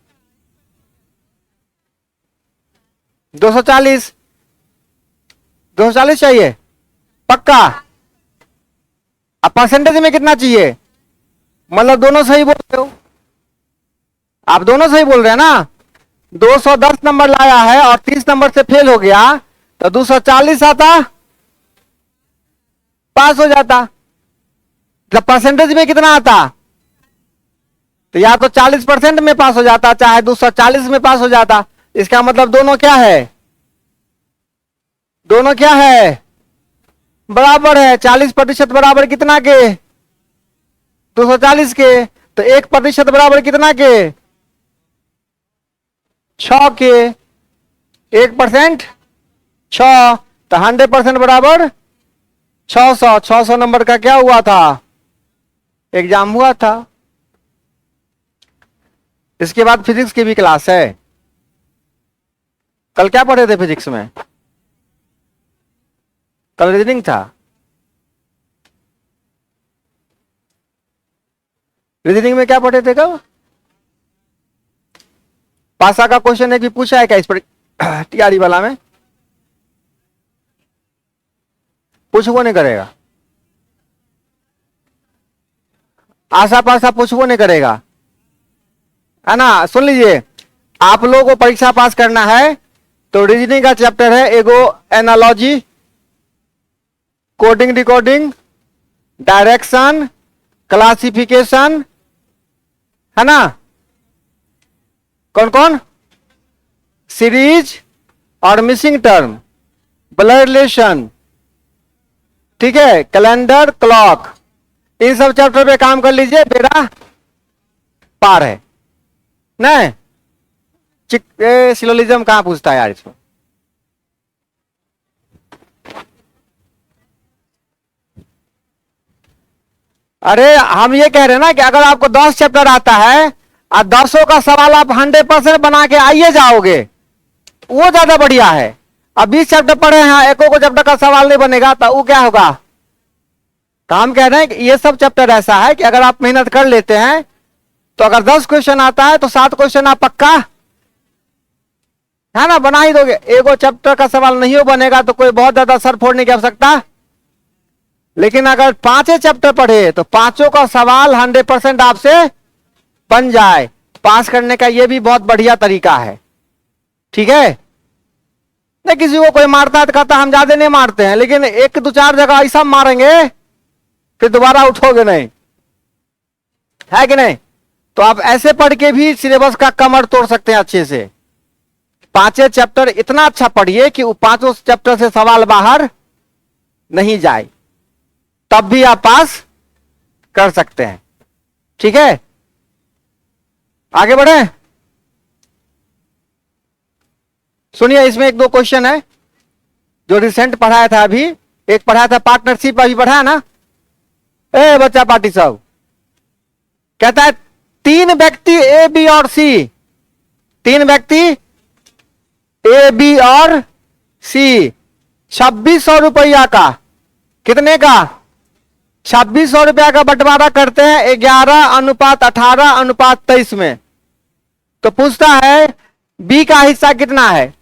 240। 240 चाहिए पक्का? अब परसेंटेज में कितना चाहिए? मतलब दोनों सही बोल रहे हो, आप दोनों सही बोल रहे हैं ना। 210 नंबर लाया है और 30 नंबर से फेल हो गया, तो 240 आता पास हो जाता। जब परसेंटेज में कितना आता, तो या तो 40% में पास हो जाता, चाहे 240 में पास हो जाता। इसका मतलब दोनों क्या है, दोनों क्या है, बराबर है। 40% बराबर कितना के, 240 के। तो 1% बराबर कितना के, 6 के। 1% 6, तो 100% बराबर 600। 600 नंबर का क्या हुआ था, एग्जाम हुआ था। इसके बाद फिजिक्स की भी क्लास है। कल क्या पढ़े थे फिजिक्स में, कल रीजनिंग था। रीजनिंग में क्या पढ़े थे कल, पासा का क्वेश्चन है कि पूछा है क्या इस पर टीआरई वाला में, पूछबो नहीं करेगा, आशा पासा पूछबो नहीं करेगा, है ना। सुन लीजिए, आप लोगों को परीक्षा पास करना है तो रीजनिंग का चैप्टर है एगो, analogy, coding decoding, direction, classification, है ना। कौन कौन, सीरीज और मिसिंग टर्म, ब्लड रिलेशन, ठीक है, कैलेंडर, क्लॉक, इन सब चैप्टर पे काम कर लीजिए, मेरा पार है। नहीं सिलोलिज्म कहां पूछता है यार इसमें। अरे हम ये कह रहे हैं ना कि अगर आपको 10 चैप्टर आता है और 10 का सवाल आप 100% बना के आइए जाओगे, वो ज्यादा बढ़िया है। अब 20 चैप्टर पढ़े हैं, एको को चैप्टर का सवाल नहीं बनेगा तो वो क्या होगा। तो हम कह रहे हैं कि ये सब चैप्टर ऐसा है कि अगर आप मेहनत कर लेते हैं तो अगर 10 क्वेश्चन आता है तो 7 क्वेश्चन आप पक्का, है ना, बना ही दोगे। एगो चैप्टर का सवाल नहीं हो बनेगा तो कोई बहुत ज्यादा सर फोड़ने की आवश्यकता। लेकिन अगर 5 चैप्टर पढ़े तो 5 का सवाल 100% आपसे बन जाए, पास करने का ये भी बहुत बढ़िया तरीका है। ठीक है, नहीं किसी को कोई मारता है तो कहता हम ज्यादा नहीं मारते हैं, लेकिन 1 2 4 जगह ऐसा मारेंगे फिर दोबारा उठोगे नहीं, है कि नहीं। तो आप ऐसे पढ़ के भी सिलेबस का कमर तोड़ सकते हैं अच्छे से। 5 चैप्टर इतना अच्छा पढ़िए कि वो 5 चैप्टर से सवाल बाहर नहीं जाए, तब भी आप पास कर सकते हैं। ठीक है, आगे बढ़े। सुनिए, इसमें 1 2 क्वेश्चन है जो रिसेंट पढ़ाया था अभी। एक पढ़ाया था पार्टनरशिप, अभी पढ़ाया ना। ए बच्चा पार्टी साहब कहता है 3 व्यक्ति ए बी और सी, 3 व्यक्ति ए बी और सी 2600 रुपया का, कितने का, 2600 रुपया का बंटवारा करते हैं 11:18:23 में। तो पूछता है बी का हिस्सा कितना है।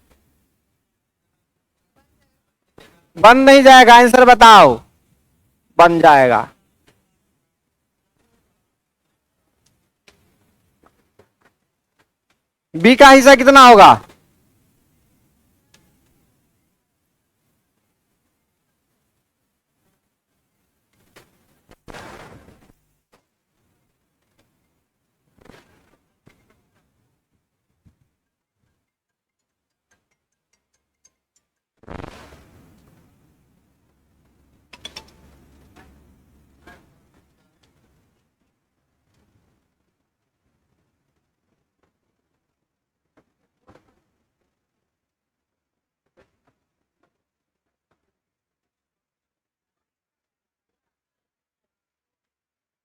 बन नहीं जाएगा, आंसर बताओ। बन जाएगा। बी का हिस्सा कितना होगा,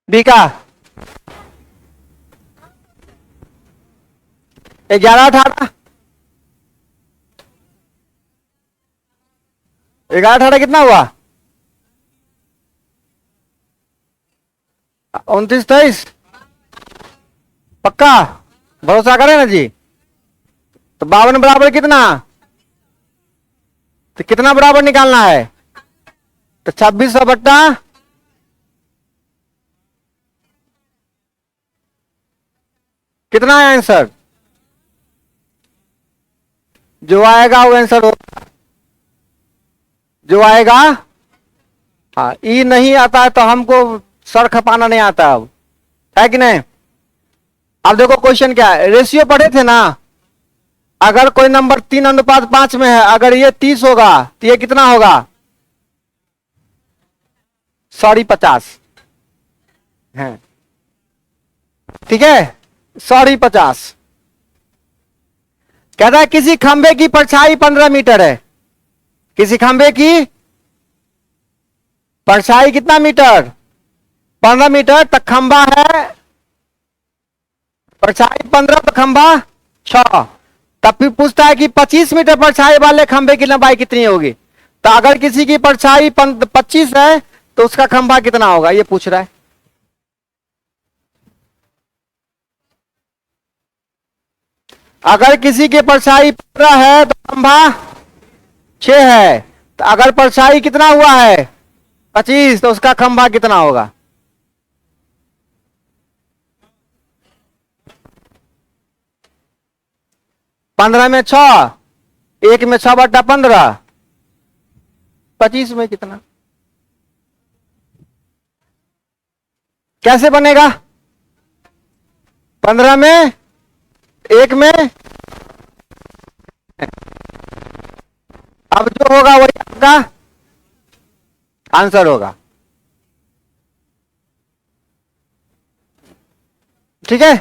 बी का 11:18, 11:18 कितना हुआ, 29-23। पक्का भरोसा करें ना जी। तो 52 बराबर कितना, तो कितना बराबर निकालना है, तो 2600 बट्टा कितना है आंसर, जो आएगा वो आंसर होगा, जो आएगा हाँ, ई नहीं आता है तो हमको सर खपाना नहीं आता अब, है कि नहीं। अब देखो क्वेश्चन क्या है, रेशियो पढ़े थे ना, अगर कोई नंबर 3:5 में है, अगर ये 30 होगा तो ये कितना होगा, सॉरी 50 है, ठीक है, सॉरी 50। कहता है किसी खंबे की परछाई 15 मीटर है, किसी खंबे की परछाई कितना मीटर, 15 मीटर तक खंबा है, परछाई 15 तो खंबा 6। तब फिर पूछता है कि 25 मीटर परछाई वाले खंबे की लंबाई कितनी होगी। तो अगर किसी की परछाई 25 है तो उसका खंबा कितना होगा, ये पूछ रहा है। अगर किसी की परछाई 15 है तो खंबा 6 है, तो अगर परछाई कितना हुआ है 25, तो उसका खंबा कितना होगा। पंद्रह में 6, एक में 6/15, 25 में कितना, कैसे बनेगा, 15 में, एक में, अब जो होगा वही आपका आंसर होगा, ठीक है।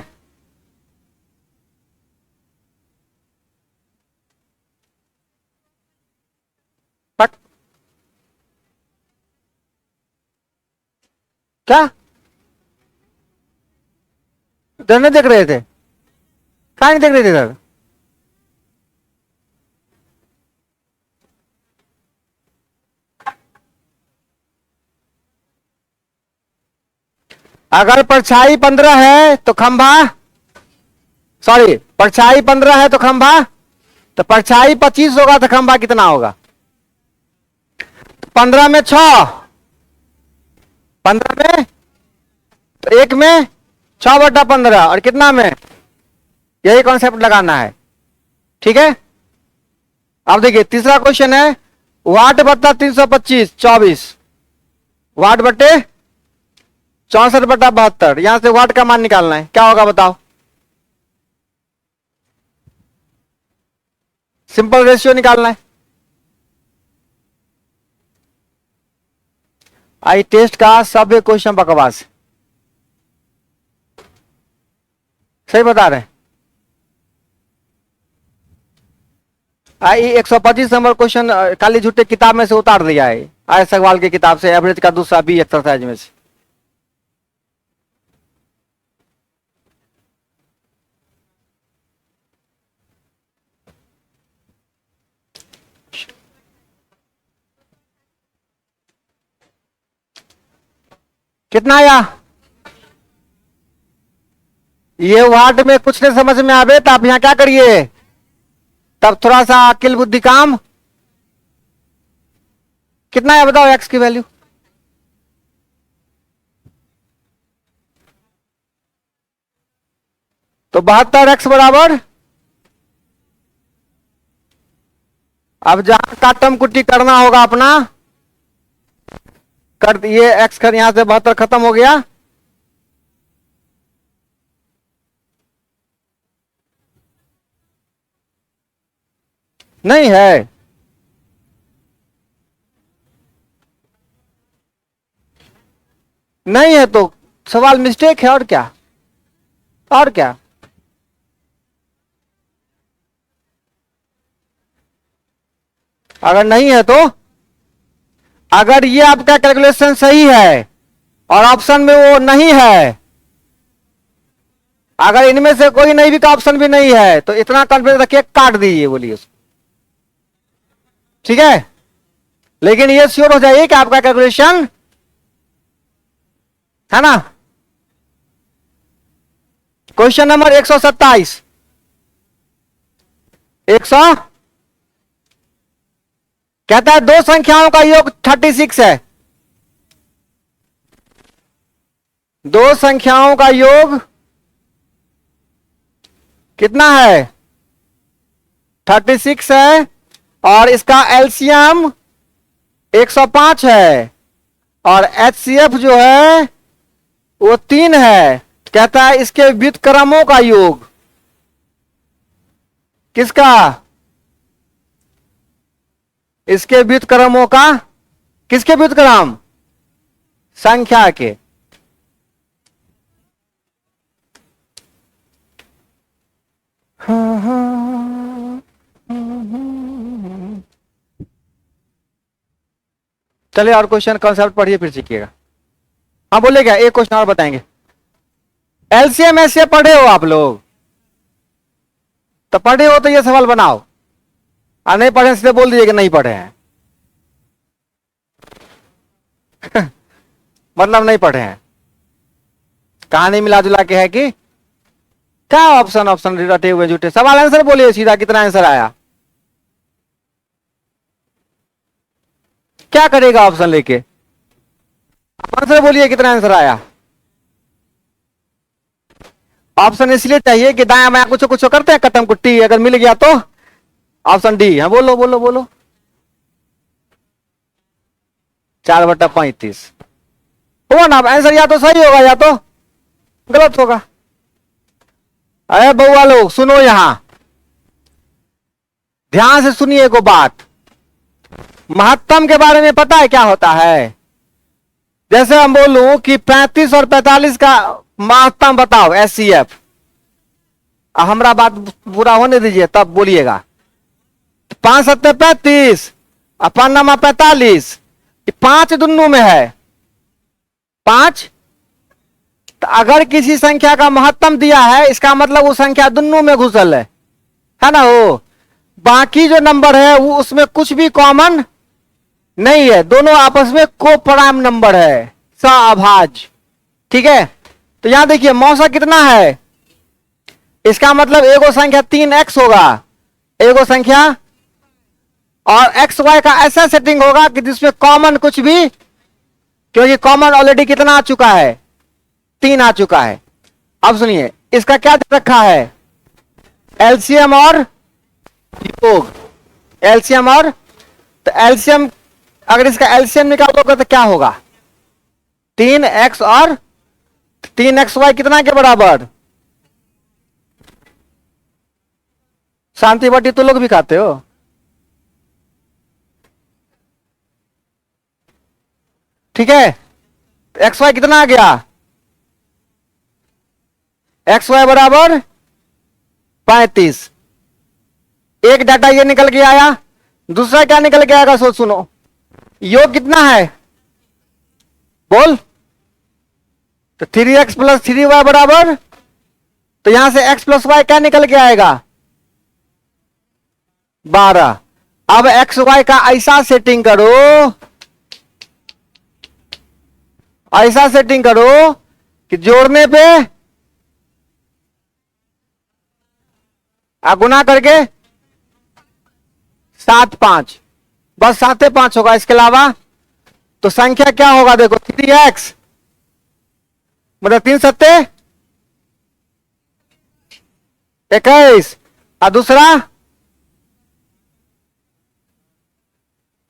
पट क्या इधर नहीं देख रहे थे, कहा नहीं देख रहे थे इधर, अगर परछाई 15 है तो खंभा, सॉरी परछाई 15 है तो खंभा, तो परछाई 25 होगा तो खंभा कितना होगा, 15 में 6, 15 में, तो एक में 6/15 और कितना में, यही कॉन्सेप्ट लगाना है, ठीक है। अब देखिए तीसरा क्वेश्चन है, वाट बट्टा 325 24, वाट बट्टे 64/72, यहां से वाट का मान निकालना है, क्या होगा बताओ, सिंपल रेशियो निकालना है। आई टेस्ट का सब क्वेश्चन बकवास, सही बता रहे हैं। आई 125 नंबर क्वेश्चन काली झूठे किताब में से उतार दिया है, आय सगवाल की किताब से, एवरेज का दूसरा बी एक्सरसाइज में से। कितना आया, ये वाट में कुछ नहीं समझ में आवे तो आप यहां क्या करिए, तब थोड़ा सा अकिल बुद्धि काम, कितना है बताओ एक्स की वैल्यू, तो 72x बराबर, अब जहां काटम कुट्टी करना होगा अपना कर, ये एक्स कर, यहां से 72 खत्म हो गया, नहीं है, नहीं है तो सवाल मिस्टेक है, और क्या, और क्या, अगर नहीं है तो, अगर ये आपका कैलकुलेशन सही है और ऑप्शन में वो नहीं है, अगर इनमें से कोई नहीं भी का ऑप्शन भी नहीं है तो इतना कॉन्फिडेंस रखिए काट दीजिए, बोलिए उसको, ठीक है। लेकिन ये श्योर हो जाइए कि आपका कैलकुलेशन है ना। क्वेश्चन नंबर 127, 100 कहता है दो संख्याओं का योग 36 है, दो संख्याओं का योग कितना है 36 है, और इसका एलसीएम 105 है, और HCF जो है वो 3 है। कहता है इसके व्युत्क्रमों का योग। किसका? इसके व्युत्क्रमों का। किसके व्युत्क्रम? संख्या के। चलिए और क्वेश्चन कॉन्सेप्ट पढ़िए फिर सीखिएगा। हाँ बोलिएगा, एक क्वेश्चन और बताएंगे। एलसीएम एससीएफ पढ़े हो आप लोग? तो पढ़े हो तो ये सवाल बनाओ, और नहीं पढ़े सीधे बोल दीजिए कि नहीं पढ़े हैं। मतलब नहीं पढ़े हैं। कहानी मिला जुला के है कि क्या ऑप्शन ऑप्शन रटे हुए झूठे। सवाल आंसर बोलिए सीधा, कितना आंसर आया? क्या करेगा ऑप्शन लेके? आंसर बोलिए कितना आंसर आया। ऑप्शन इसलिए चाहिए कि दाया माया कुछ कुछ करते हैं कटम कुट्टी, अगर मिल गया तो ऑप्शन डी है। बोलो बोलो बोलो। 4/35 हुआ ना। आंसर या तो सही होगा या तो गलत होगा। अरे बउआ लोग सुनो, यहां ध्यान से सुनिए को बात। महत्तम के बारे में पता है क्या होता है? जैसे हम बोलूं कि 35 और 45 का महत्तम बताओ HCF। हमारा बात पूरा होने दीजिए तब बोलिएगा। 5 7 35 और 5 9 45, 5 दुनू में है 5। तो अगर किसी संख्या का महत्तम दिया है इसका मतलब वो संख्या दुनू में घुसल है ना। वो बाकी जो नंबर है वो उसमें कुछ भी कॉमन नहीं है, दोनों आपस में को प्राइम नंबर है, सअभाज्य। ठीक है, तो यहां देखिए मौसा कितना है, इसका मतलब एगो संख्या 3x होगा, एगो संख्या, और XY का ऐसा सेटिंग होगा कि जिसमें कॉमन कुछ भी, क्योंकि कॉमन ऑलरेडी कितना आ चुका है, 3 आ चुका है। अब सुनिए इसका क्या दे रखा है, एलसीएम और योग। एलसीएम और, तो एलसीएम, अगर इसका एलसीएम निकालोगे तो क्या होगा, 3x और 3xy कितना के बराबर। शांति बटी तो लोग भी खाते हो। ठीक है, XY कितना आ गया, XY बराबर 35। एक डाटा ये निकल के आया, दूसरा क्या निकल के आएगा सोच सुनो। योग कितना है बोल, तो 3x प्लस 3y बराबर, तो यहां से x प्लस वाई क्या निकल के आएगा 12। अब एक्स वाई का ऐसा सेटिंग करो, ऐसा सेटिंग करो कि जोड़ने पे गुना करके 7 5, बस 7 5 होगा, इसके अलावा तो संख्या क्या होगा देखो, 3x मतलब 3 7 21, और दूसरा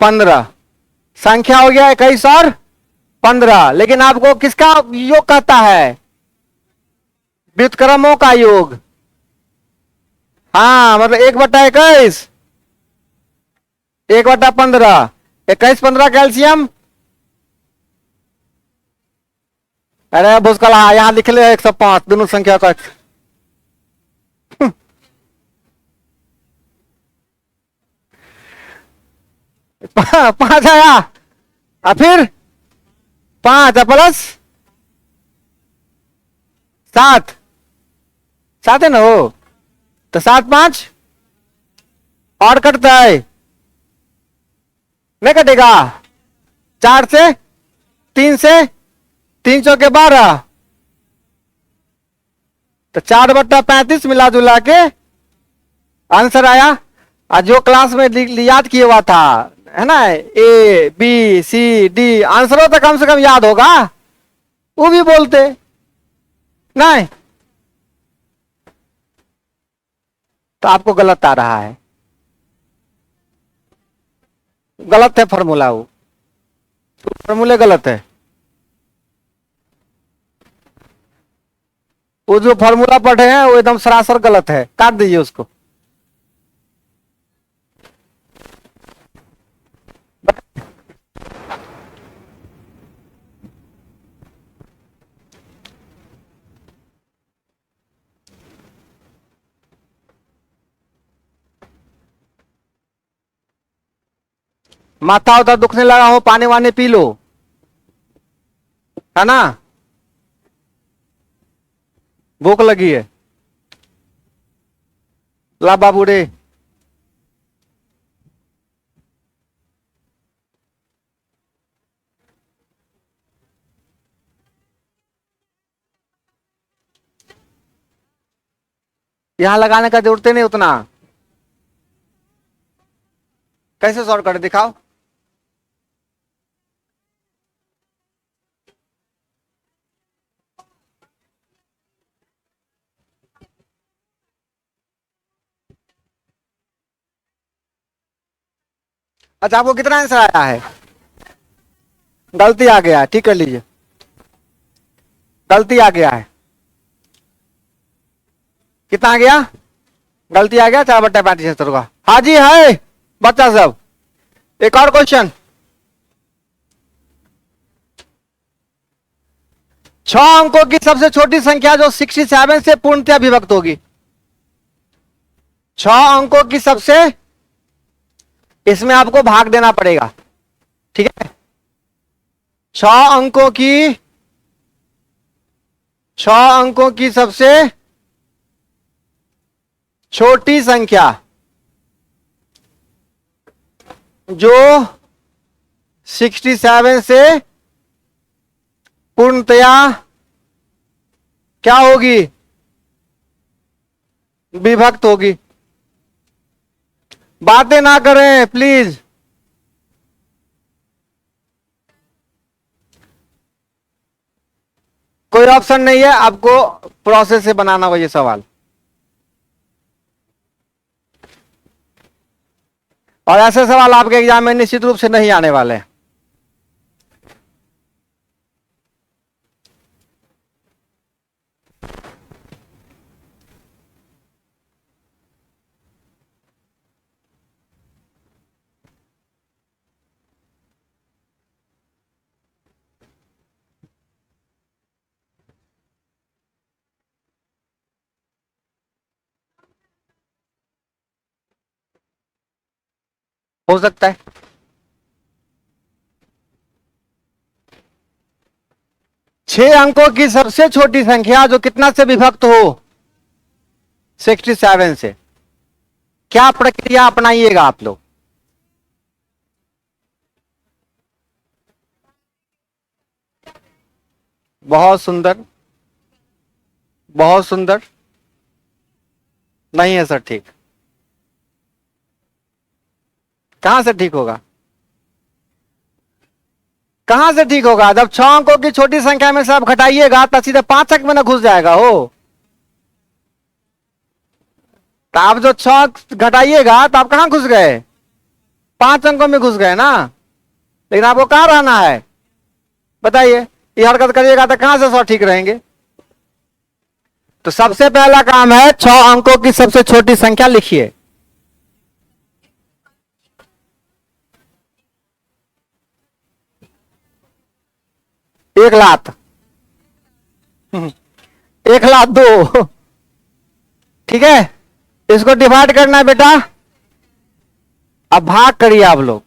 15, संख्या हो गया 21 और 15। लेकिन आपको किसका योग कहता है, व्युत्क्रमों का योग। हाँ मतलब 1/21, 1/15, 21 15 कैल्शियम। अरे भूसकल, यहां लिख ले 105 दोनों संख्या का। पांच आया, और फिर 5 प्लस 7, 7 है ना हो, तो 7 5 और कटता है, नहीं कटेगा। 4 से 3 से 3 चौके 12, तो 4/35 मिला जुला के आंसर आया। और जो क्लास में याद किया हुआ था है ना, ABCD आंसरों तो कम से कम याद होगा, वो भी बोलते नहीं, तो आपको गलत आ रहा है, गलत है फॉर्मूला वो। फॉर्मूले गलत है। वो जो फॉर्मूला पढ़े हैं वो एकदम सरासर गलत है, काट दीजिए उसको। माथा उधर दुखने लगा हो, पानी वानी पी लो, है ना, भूख लगी है। ला बाबू रे, यहां लगाने का जरूरत ही नहीं उतना। कैसे सॉल्व कर दिखाओ। अच्छा, आपको कितना आंसर आया है? गलती आ गया है, ठीक कर लीजिए। गलती आ गया है, कितना आ गया? गलती आ गया 4/35 का। हाँ जी है बच्चा सब। एक और क्वेश्चन। 6 अंकों की सबसे छोटी संख्या जो 67 से पूर्णतया विभक्त होगी। 6 अंकों की सबसे, इसमें आपको भाग देना पड़ेगा, ठीक है। 6 अंकों की, 6 अंकों की सबसे छोटी संख्या जो 67 से पूर्णतया क्या होगी? विभक्त होगी। बातें ना करें प्लीज। कोई ऑप्शन नहीं है, आपको प्रोसेस से बनाना होगा ये सवाल। और ऐसे सवाल आपके एग्जाम में निश्चित रूप से नहीं आने वाले। हो सकता है 6 अंकों की सबसे छोटी संख्या जो कितना से विभक्त हो? 67 से। क्या प्रक्रिया अपनाइएगा आप लोग? बहुत सुंदर, बहुत सुंदर। नहीं है सर ठीक। कहां से ठीक होगा? कहां से ठीक होगा? जब 6 अंकों की छोटी संख्या में से आप घटाइएगा तो सीधे 5 अंक में ना घुस जाएगा हो। तो आप जो 6 घटाइएगा तो आप कहां घुस गए? 5 अंकों में घुस गए ना। लेकिन आपको कहां रहना है बताइए? ये हरकत करिएगा तो कहां से 100 ठीक रहेंगे? तो सबसे पहला काम है 6 अंकों की सबसे छोटी संख्या लिखिए। एक लाख, 1,02,000। ठीक है, इसको डिवाइड करना है बेटा। अब भाग करिए आप लोग,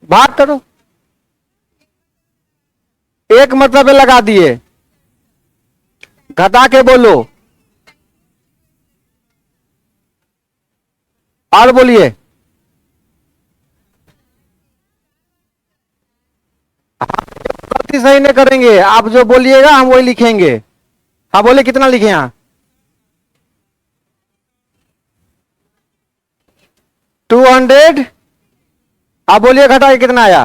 भाग करो। एक मतलब लगा दिए, घटा के बोलो और बोलिए। गलती सही नहीं करेंगे, आप जो बोलिएगा हम वही लिखेंगे। हाँ बोले, कितना लिखे यहां? 200। आप बोलिए घटा के कितना आया?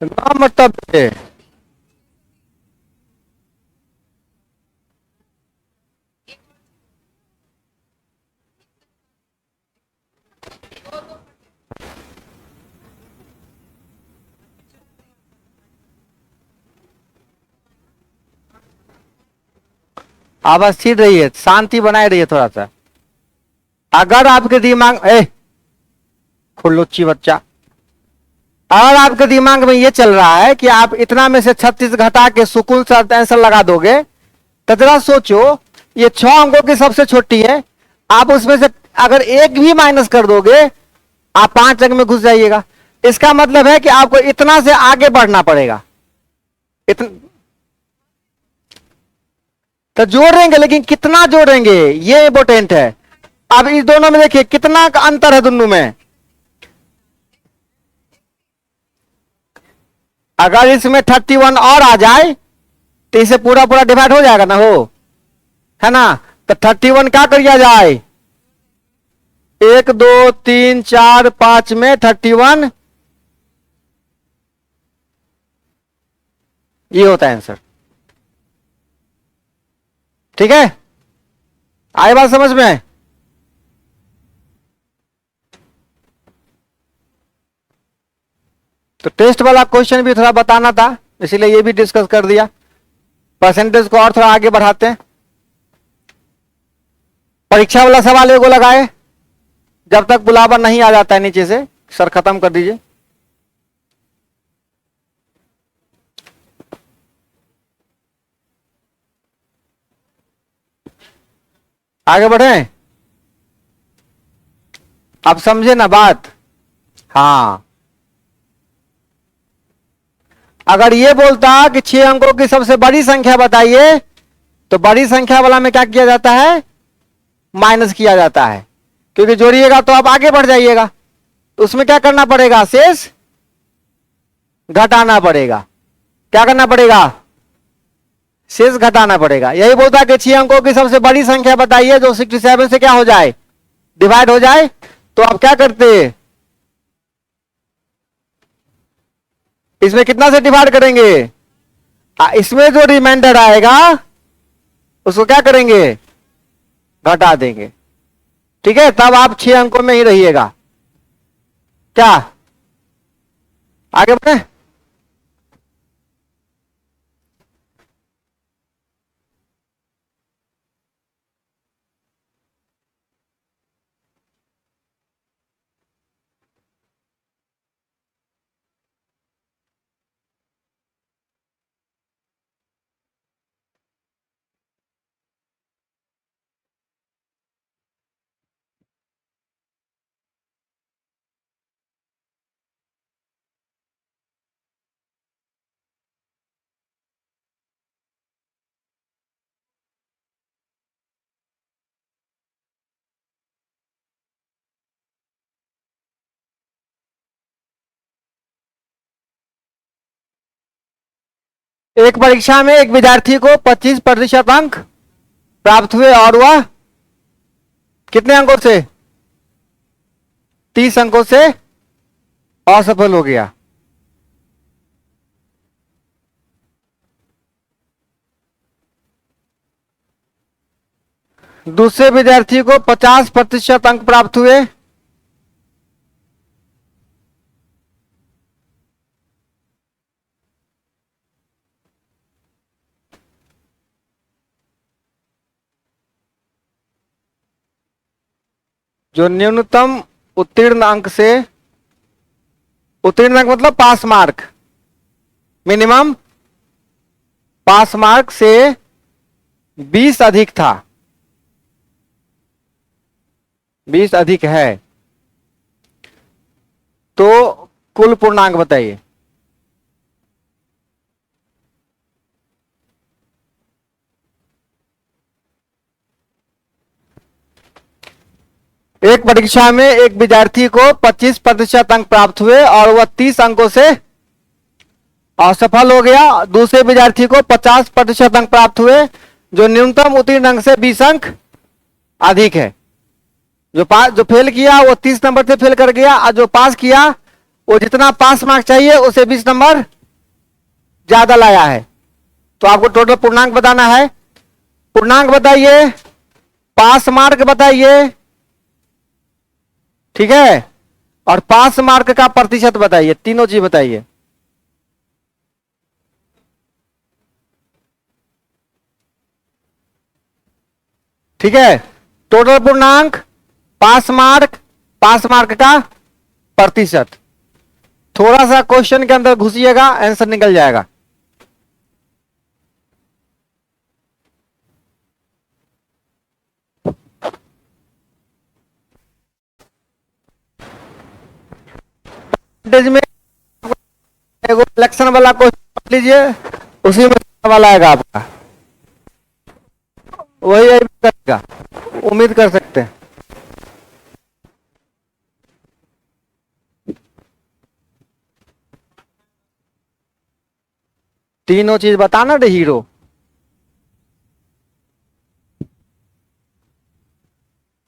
ना मतलब आवाज स्थिर रही है, शांति बनाए रहिए थोड़ा सा। अगर आपके दिमाग खुल्लुच्ची बच्चा, अगर आपके दिमाग में ये चल रहा है कि आप इतना में से 36 घटा के सुकून से आंसर लगा दोगे, तो जरा सोचो, ये 6 अंकों की सबसे छोटी है, आप उसमें से अगर एक भी माइनस कर दोगे, आप 5 अंक में घुस जाइएगा। इसका मतलब है कि आपको इतना से आगे बढ़ना पड़ेगा। तो जोड़ेंगे, लेकिन कितना जोड़ेंगे ये इंपॉर्टेंट है। अब इस दोनों में देखिए कितना का अंतर है दोनों में। अगर इसमें 31 और आ जाए तो इसे पूरा पूरा डिवाइड हो जाएगा ना, हो है ना। तो 31 क्या करिया जाए, 1 2 3 4 5 में 31, ये होता है आंसर। ठीक है, आई बात समझ में। तो टेस्ट वाला क्वेश्चन भी थोड़ा बताना था, इसीलिए ये भी डिस्कस कर दिया। परसेंटेज को और थोड़ा आगे बढ़ाते हैं। परीक्षा वाला सवाल एगो लगाए, जब तक बुलावा नहीं आ जाता है नीचे से। सर खत्म कर दीजिए। आगे बढ़े, आप समझे ना बात। हाँ, अगर ये बोलता कि 6 अंकों की सबसे बड़ी संख्या बताइए, तो बड़ी संख्या वाला में क्या किया जाता है, माइनस किया जाता है, क्योंकि जोड़िएगा तो आप आगे बढ़ जाइएगा। तो उसमें क्या करना पड़ेगा, शेष घटाना पड़ेगा। क्या करना पड़ेगा, शेष घटाना पड़ेगा। यही बोलता है कि 6 अंकों की सबसे बड़ी संख्या बताइए जो 67 से क्या हो जाए, डिवाइड हो जाए। तो आप क्या करते, इसमें कितना से डिवाइड करेंगे, इसमें जो रिमाइंडर आएगा उसको क्या करेंगे, घटा देंगे। ठीक है, तब आप 6 अंकों में ही रहिएगा। क्या आगे बढ़े। एक परीक्षा में एक विद्यार्थी को 25% अंक प्राप्त हुए और वह कितने अंकों से, 30 अंकों से असफल हो गया। दूसरे विद्यार्थी को 50% अंक प्राप्त हुए, जो न्यूनतम उत्तीर्ण अंक से, उत्तीर्ण अंक मतलब पास मार्क, मिनिमम पास मार्क से 20 अधिक था, 20 अधिक है, तो कुल पूर्णांक बताइए। एक परीक्षा में एक विद्यार्थी को 25% अंक प्राप्त हुए और वह 30 अंकों से असफल हो गया। दूसरे विद्यार्थी को 50% अंक प्राप्त हुए, जो न्यूनतम उत्तीर्ण अंक से 20 अंक अधिक है। जो फेल किया वो 30 नंबर से फेल कर गया, और जो पास किया वो जितना पास मार्क चाहिए उसे 20 नंबर ज्यादा लाया है। तो आपको टोटल पूर्णांक बताना है। पूर्णांक बताइए, पास मार्क बताइए, ठीक है, और पास मार्क का प्रतिशत बताइए, तीनों चीज बताइए। ठीक है, टोटल पूर्णांक, पास मार्क का प्रतिशत। थोड़ा सा क्वेश्चन के अंदर घुसिएगा, आंसर निकल जाएगा। में एगो इलेक्शन वाला क्वेश्चन पढ़ लीजिए, उसी में वाला आएगा आपका, वही करेगा, उम्मीद कर सकते हैं। तीनों चीज बताना रे हीरो।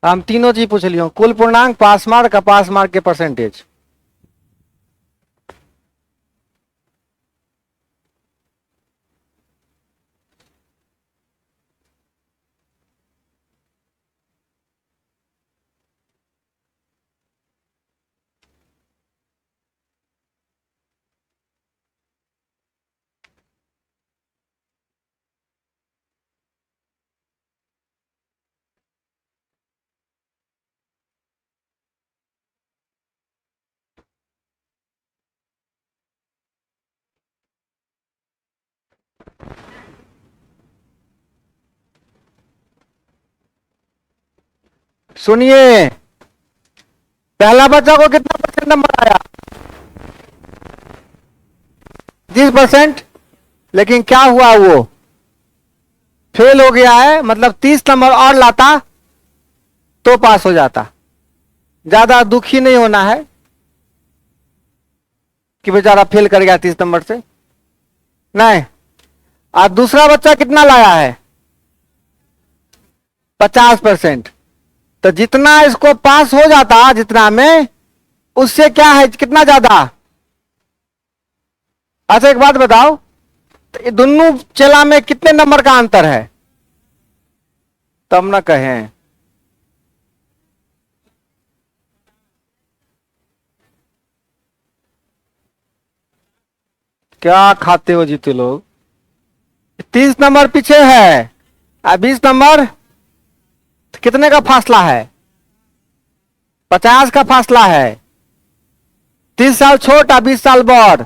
हम तीनों चीज पूछ लियो, कुल पूर्णांक, पास मार्क के परसेंटेज। सुनिए, पहला बच्चा को कितना परसेंट नंबर आया? 30%। लेकिन क्या हुआ, वो फेल हो गया है, मतलब 30 नंबर और लाता तो पास हो जाता। ज्यादा दुखी नहीं होना है कि बेचारा फेल कर गया 30 नंबर से, नहीं। और दूसरा बच्चा कितना लाया है? 50%। तो जितना इसको पास हो जाता, जितना में, उससे क्या है, कितना ज्यादा? अच्छा एक बात बताओ, तो दोनों चला में कितने नंबर का अंतर है? तब ना कहें। क्या खाते हो जीते लोग? 30 नंबर पीछे है और 20 नंबर, तो कितने का फासला है? 50 का फासला है। 30 साल छोटा, 20 साल बड़,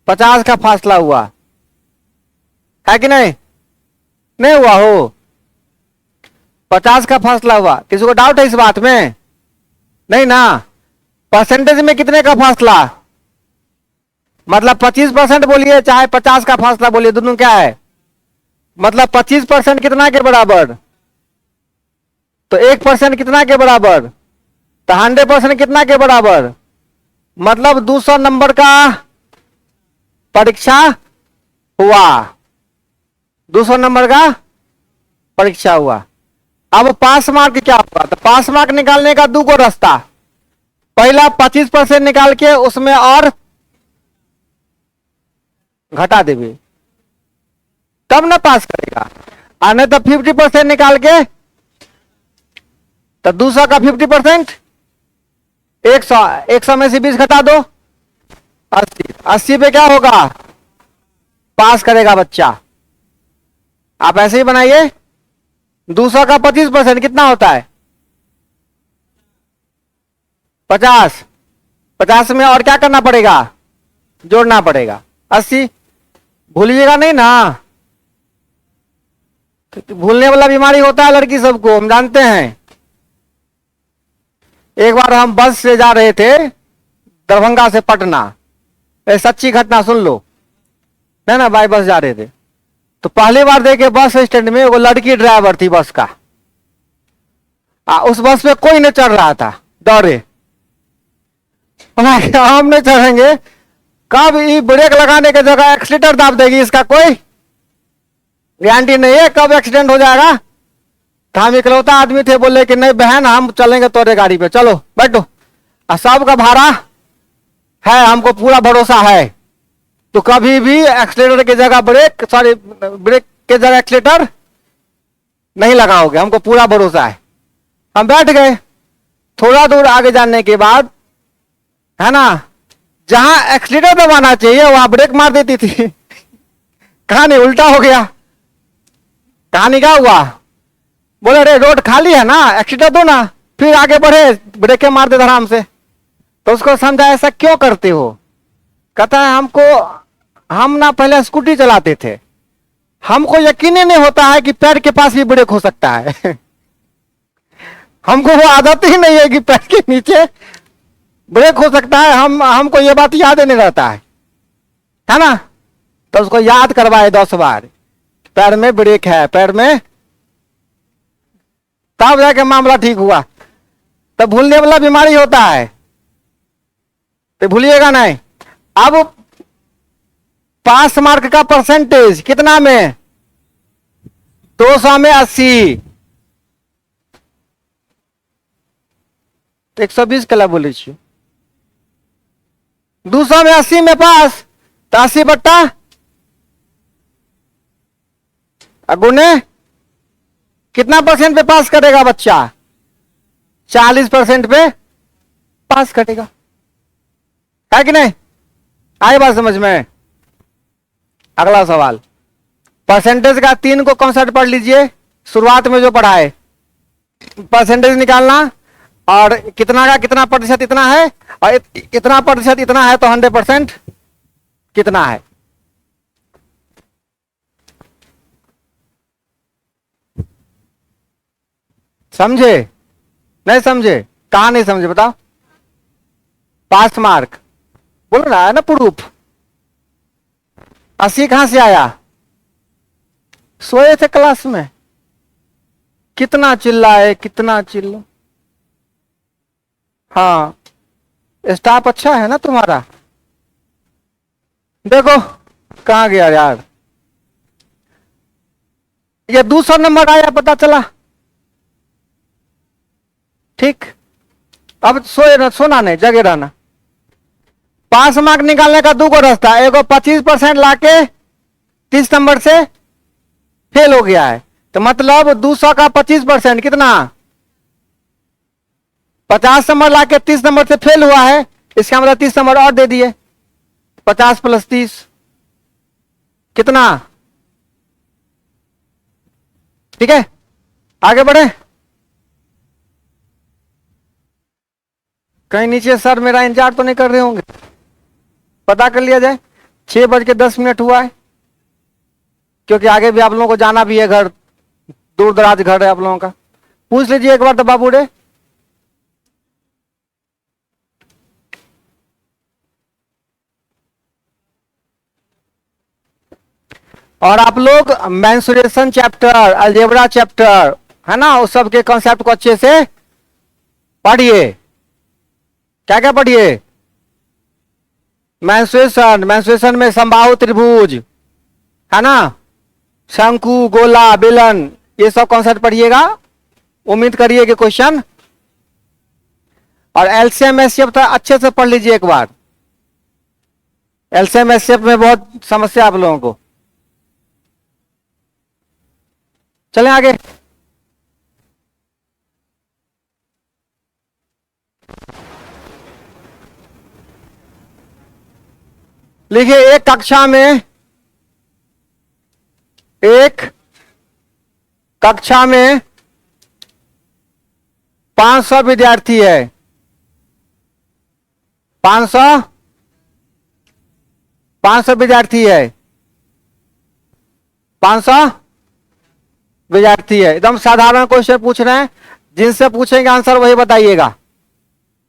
50 का फासला हुआ है कि नहीं? नहीं हुआ हो? 50 का फासला हुआ। किसी को डाउट है इस बात में? नहीं ना। परसेंटेज में कितने का फासला? मतलब 25% बोलिए चाहे 50 का फासला बोलिए, दोनों क्या है? मतलब 25% कितना के बराबर? तो 1% कितना के बराबर? तो 100% कितना के बराबर? मतलब 200 नंबर का परीक्षा हुआ। 200 नंबर का परीक्षा हुआ। अब पास मार्क क्या होगा? तो पास मार्क निकालने का दो को रास्ता। पहला 25% निकाल के उसमें और घटा देवे, तब ना पास करेगा। और नहीं तो 50% निकाल के, तो 200 का 50%, 100 में से 20 घटा दो, 80 पे क्या होगा? पास करेगा बच्चा। आप ऐसे ही बनाइए। 200 का 25% कितना होता है? 50। 50 में और क्या करना पड़ेगा? जोड़ना पड़ेगा। 80। भूलिएगा नहीं ना, भूलने वाला बीमारी होता है लड़की सबको, हम जानते हैं। एक बार हम बस से जा रहे थे दरभंगा से पटना, सच्ची घटना सुन लो, है ना, बाई बस जा रहे थे, तो पहली बार देखे बस स्टैंड में वो लड़की ड्राइवर थी बस का। उस बस में कोई नहीं चढ़ रहा था, दौड़े। हम नहीं चढ़ेंगे, कब ये ब्रेक लगाने की जगह एक्सीलेटर दाब देगी, इसका कोई गारंटी नहीं है कब एक्सीडेंट हो जाएगा। तो हम इकलौता आदमी थे, बोले कि नहीं बहन हम चलेंगे तोरे गाड़ी पे, चलो बैठो, सबका भाड़ा है, हमको पूरा भरोसा है, तो कभी भी एक्सीलेटर की जगह ब्रेक, सॉरी ब्रेक की जगह एक्सीलेटर नहीं लगाओगे, हमको पूरा भरोसा है। हम बैठ गए। थोड़ा दूर आगे जाने के बाद, है ना, जहां एक्सीलेटर दबाना चाहिए वहां ब्रेक मार देती थी। कहानी उल्टा हो गया। कहानी क्या हुआ? बोले अरे रोड खाली है ना, एक्सीटर दो ना, फिर आगे बढ़े, ब्रेके मार दे आराम से। तो उसको समझा ऐसा क्यों करते हो? कहता है हमको, हम ना पहले स्कूटी चलाते थे, हमको यकीन ही नहीं होता है कि पैर के पास भी ब्रेक हो सकता है। हमको वो आदत ही नहीं है कि पैर के नीचे ब्रेक हो सकता है, हमको ये बात याद ही नहीं रहता है ना। तो उसको याद करवाए 10 बार, पैर में ब्रेक है, पैर में, तब जाके मामला ठीक हुआ। तब भूलने वाला बीमारी होता है, तो भूलिएगा नहीं। अब पास मार्क का परसेंटेज कितना में? 200 में 80, 120 कला बोले छी, 200 में 80 में पास, तो 80 बट्टा गुने कितना परसेंट पे पास करेगा बच्चा? 40% पे पास करेगा, है कि नहीं? आई बात समझ में? अगला सवाल, परसेंटेज का 3 को कॉन्सेप्ट पढ़ लीजिए, शुरुआत में जो पढ़ा है। परसेंटेज निकालना, और कितना का कितना प्रतिशत इतना है, और कितना प्रतिशत इतना है, तो 100% कितना है? समझे नहीं समझे? कहा नहीं समझे बताओ? पास मार्क बोलो ना, है ना प्रूफ। 80 कहां से आया? सोए थे क्लास में, कितना चिल्लाए, कितना चिल्लो। हाँ, स्टाफ अच्छा है ना तुम्हारा। देखो कहां गया यार, ये 200 नंबर आया, पता चला। ठीक, अब सोए ना, सोना नहीं, जगे रहना। पास मार्क निकालने का 2 को रास्ता, एगो 25% लाके 30 नंबर से फेल हो गया है, तो मतलब 200 का 25% कितना? 50 नंबर लाके 30 नंबर से फेल हुआ है, इसका मतलब 30 नंबर और दे दिए, 50 + 30 कितना? ठीक है, आगे बढ़े। कहीं नीचे सर मेरा इंतजार तो नहीं कर रहे होंगे? पता कर लिया जाए। 6:10 हुआ है, क्योंकि आगे भी आप लोगों को जाना भी है, घर दूर दराज घर है आप लोगों का। पूछ लीजिए एक बार तो बाबू रे। और आप लोग मेंसुरेशन चैप्टर, अलजेब्रा चैप्टर, है ना, उस सब के कॉन्सेप्ट को अच्छे से पढ़िए। क्या क्या पढ़िए? मेंसुरेशन, मेंसुरेशन में समबाहु त्रिभुज, है ना, शंकु, गोला, बेलन, ये सब कॉन्सेप्ट पढ़िएगा। उम्मीद करिए कि क्वेश्चन, और एलसीएम एचसीएफ तो अच्छे से पढ़ लीजिए एक बार। एलसीएम एचसीएफ में बहुत समस्या आप लोगों को। चलें आगे। लिखिए, एक कक्षा में 500 विद्यार्थी है। 500 विद्यार्थी है, 500 विद्यार्थी है। एकदम साधारण क्वेश्चन पूछ रहे हैं, जिनसे पूछेंगे आंसर वही बताइएगा,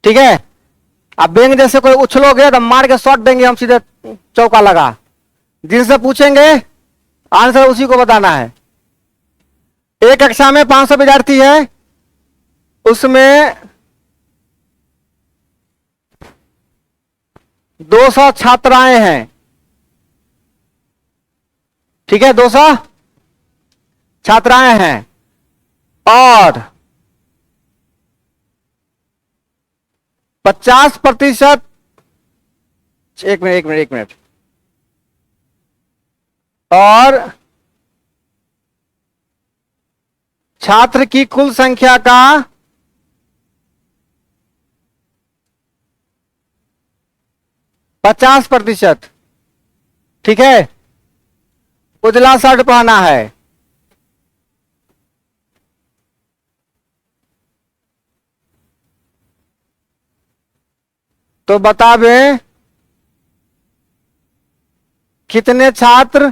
ठीक है? अब बेंग जैसे कोई उछलोगे तो मार के शॉट देंगे हम, सीधे चौका लगा। जिनसे पूछेंगे आंसर उसी को बताना है। एक कक्षा में 500 विद्यार्थी है, उसमें 200 छात्राएं हैं, ठीक है, 200 छात्राएं हैं, और 50%, एक मिनट, और छात्र की कुल संख्या का 50%, ठीक है, उजला शर्ट पहना है। तो बतावे कितने छात्र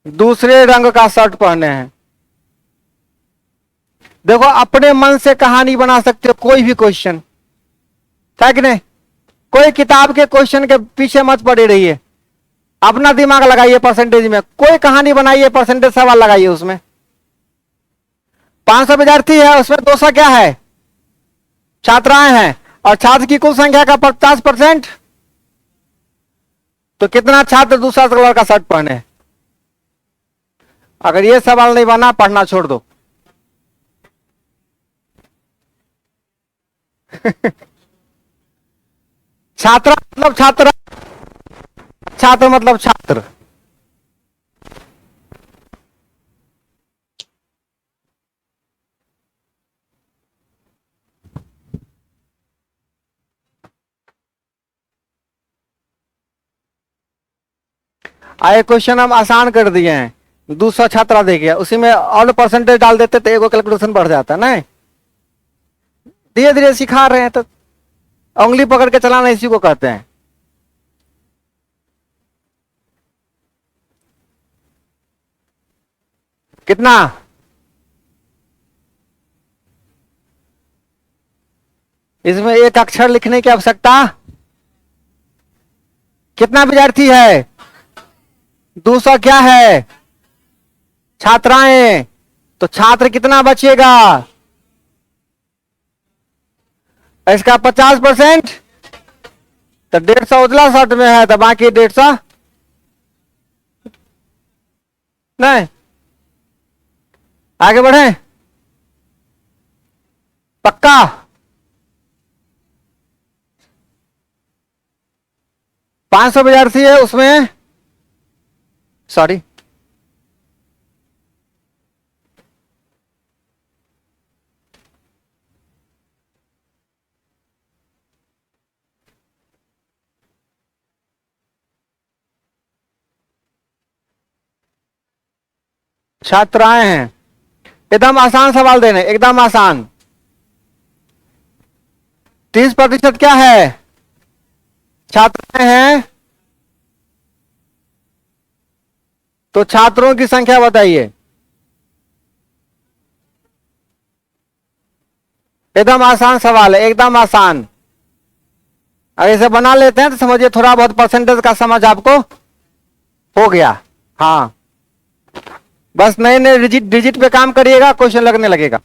दूसरे रंग का शर्ट पहने हैं। देखो अपने मन से कहानी बना सकते हो, कोई भी क्वेश्चन है कि नहीं। कोई किताब के क्वेश्चन के पीछे मत पड़े रहिए, अपना दिमाग लगाइए परसेंटेज में, कोई कहानी बनाइए, परसेंटेज सवाल लगाइए उसमें। 500 विद्यार्थी है, उसमें 200 क्या है, छात्राएं हैं, और छात्र की कुल संख्या का 50%, तो कितना छात्र दूसरा कलर का शर्ट पहने हैं। अगर ये सवाल नहीं बना, पढ़ना छोड़ दो। छात्रा मतलब छात्रा, छात्र मतलब छात्र। आए क्वेश्चन हम आसान कर दिए हैं, 200 छात्रा देखिए, उसी में और परसेंटेज डाल देते तो एगो कैलकुलेशन बढ़ जाता ना। धीरे धीरे सिखा रहे हैं तो उंगली पकड़ के चलाना इसी को कहते हैं। कितना, इसमें एक अक्षर लिखने की आवश्यकता, कितना विद्यार्थी है, 200 क्या है, छात्राएं, तो छात्र कितना बचेगा, इसका 50%, तो 150 उजला शर्ट में है, तो बाकी 150 नहीं। आगे बढ़े, पक्का। पांच सौ विद्यार्थी है उसमें, सॉरी छात्राएं हैं। एकदम आसान सवाल देने, एकदम आसान। 30% क्या है, छात्राएं हैं, तो छात्रों की संख्या बताइए। एकदम आसान सवाल है, एकदम आसान। अगर इसे बना लेते हैं तो समझिए थोड़ा बहुत परसेंटेज का समझ आपको हो गया। हाँ, बस नए नए डिजिट डिजिट पे काम करिएगा, क्वेश्चन लगने लगेगा।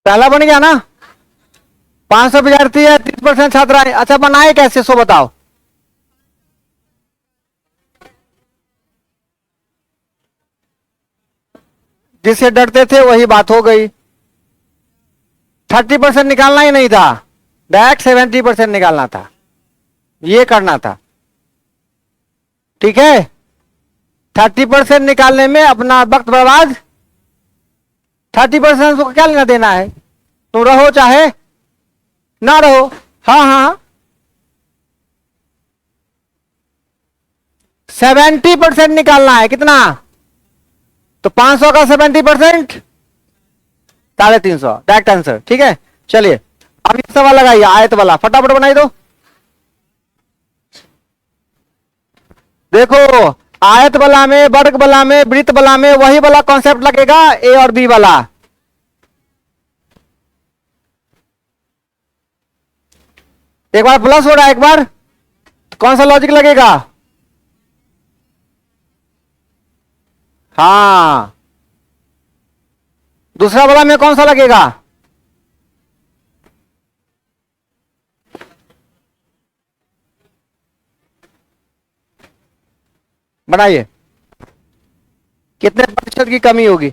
पहला बन गया ना, 500 विद्यार्थी है, 30% छात्र है। अच्छा बनाए कैसे, सो बताओ। जिससे डरते थे वही बात हो गई। 30% निकालना ही नहीं था, डायरेक्ट 70% निकालना था, ये करना था। ठीक है, 30% निकालने में अपना वक्त बर्बाद, 30% को क्या लेना देना है, तुम रहो चाहे ना रहो। हाँ हाँ, 70% निकालना है, कितना, तो 500 का 70% 350, डायरेक्ट आंसर। ठीक है, चलिए अब ये सवाल लगाइए आयत वाला, फटाफट बनाई दो। देखो, आयत वाला में, वर्ग वाला में, वृत्त वाला में वही वाला कॉन्सेप्ट लगेगा, ए और बी वाला। एक बार प्लस हो रहा है, एक बार कौन सा लॉजिक लगेगा, हाँ, दूसरा वाला में कौन सा लगेगा, बनाइए, कितने प्रतिशत की कमी होगी।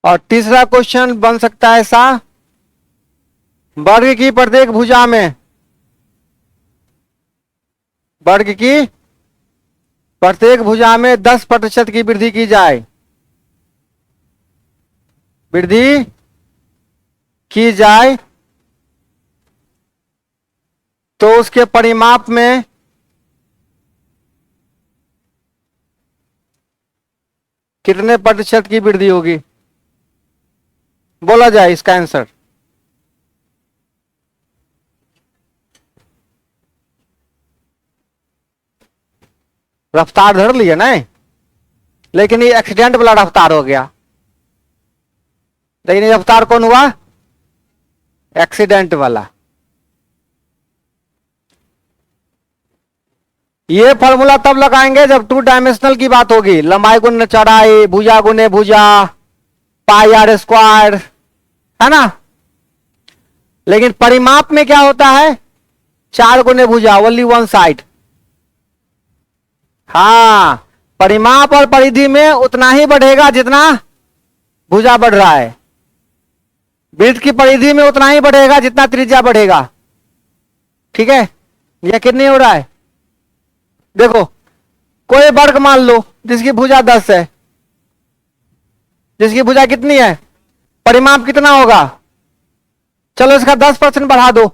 और तीसरा क्वेश्चन बन सकता है ऐसा, वर्ग की प्रत्येक भुजा में, वर्ग की प्रत्येक भुजा में 10% की वृद्धि की जाए, वृद्धि की जाए तो उसके परिमाप में कितने प्रतिशत की वृद्धि होगी, बोला जाए इसका आंसर। रफ्तार धर लिया ना, लेकिन ये एक्सीडेंट वाला रफ्तार हो गया, लेकिन ये रफ्तार कौन हुआ, एक्सीडेंट वाला। ये फॉर्मूला तब लगाएंगे जब 2 डायमेंशनल की बात होगी, लंबाई गुने चौड़ाई, भुजा गुने भुजा, पाई आर स्क्वायर, है ना। लेकिन परिमाप में क्या होता है, 4 गुने भुजा, ओनली वन साइड। हाँ, परिमाप और परिधि में उतना ही बढ़ेगा जितना भुजा बढ़ रहा है, वृत्त की परिधि में उतना ही बढ़ेगा जितना त्रिज्या बढ़ेगा। ठीक है, यह कितनी हो रहा है, देखो कोई वर्ग मान लो जिसकी भुजा 10 है, जिसकी भुजा कितनी है, परिमाप कितना होगा, चलो इसका 10% बढ़ा दो,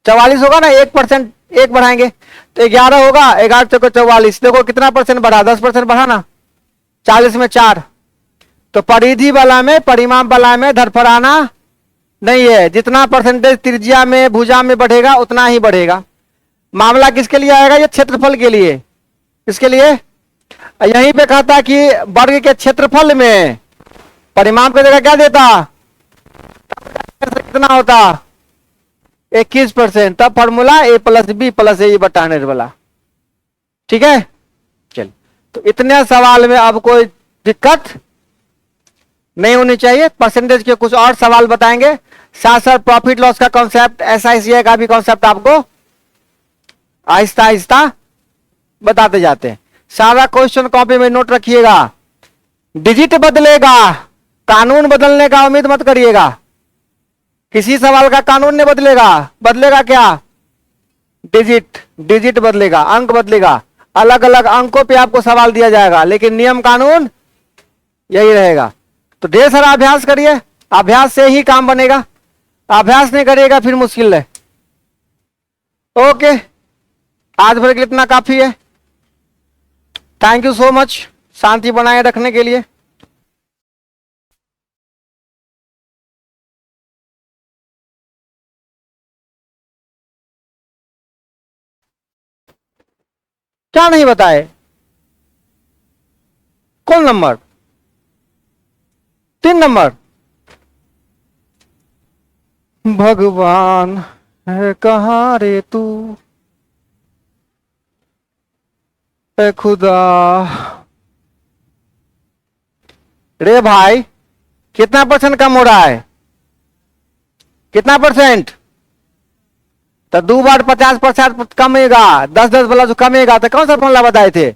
44 होगा ना, 1% एक बढ़ाएंगे तो 11 होगा, 11 चौको 44, देखो कितना परसेंट बढ़ा, 10% बढ़ा ना, 40 में 4। तो परिधि वाला में, परिमाप वाला में धरफड़ाना नहीं है, जितना परसेंटेज त्रिज्या में भुजा में बढ़ेगा उतना ही बढ़ेगा। मामला किसके लिए आएगा, ये क्षेत्रफल के लिए, इसके लिए यहीं पे कहता कि वर्ग के क्षेत्रफल में परिमाप की जगह क्या देता, कितना होता 21%, तब फॉर्मूला a+b+a वाला। ठीक है, चल, तो इतने सवाल में अब कोई दिक्कत नहीं होनी चाहिए। परसेंटेज के कुछ और सवाल बताएंगे, साथ साथ प्रॉफिट लॉस का कॉन्सेप्ट, SICI का भी कॉन्सेप्ट आपको आहिस्ता आहिस्ता बताते जाते हैं। सारा क्वेश्चन कॉपी में नोट रखिएगा। डिजिट बदलेगा, कानून बदलने का उम्मीद मत करिएगा, किसी सवाल का कानून नहीं बदलेगा, बदलेगा क्या, डिजिट, डिजिट बदलेगा, अंक बदलेगा, अलग अलग अंकों पे आपको सवाल दिया जाएगा, लेकिन नियम कानून यही रहेगा। तो ढेर सारा अभ्यास करिए, अभ्यास से ही काम बनेगा, अभ्यास नहीं करिएगा फिर मुश्किल है। ओके, आज भर के लिए इतना काफी है। थैंक यू सो मच शांति बनाए रखने के लिए। क्या नहीं बताए, कौन नंबर? 3 नंबर। भगवान है कहाँ रे तू, ए खुदा। रे भाई कितना परसेंट कम हो रहा है? कितना परसेंट? तो 2 बार 50% कमेगा, 10-10 वाला जो कमेगा तो कौन सा फॉर्मूला बताए थे?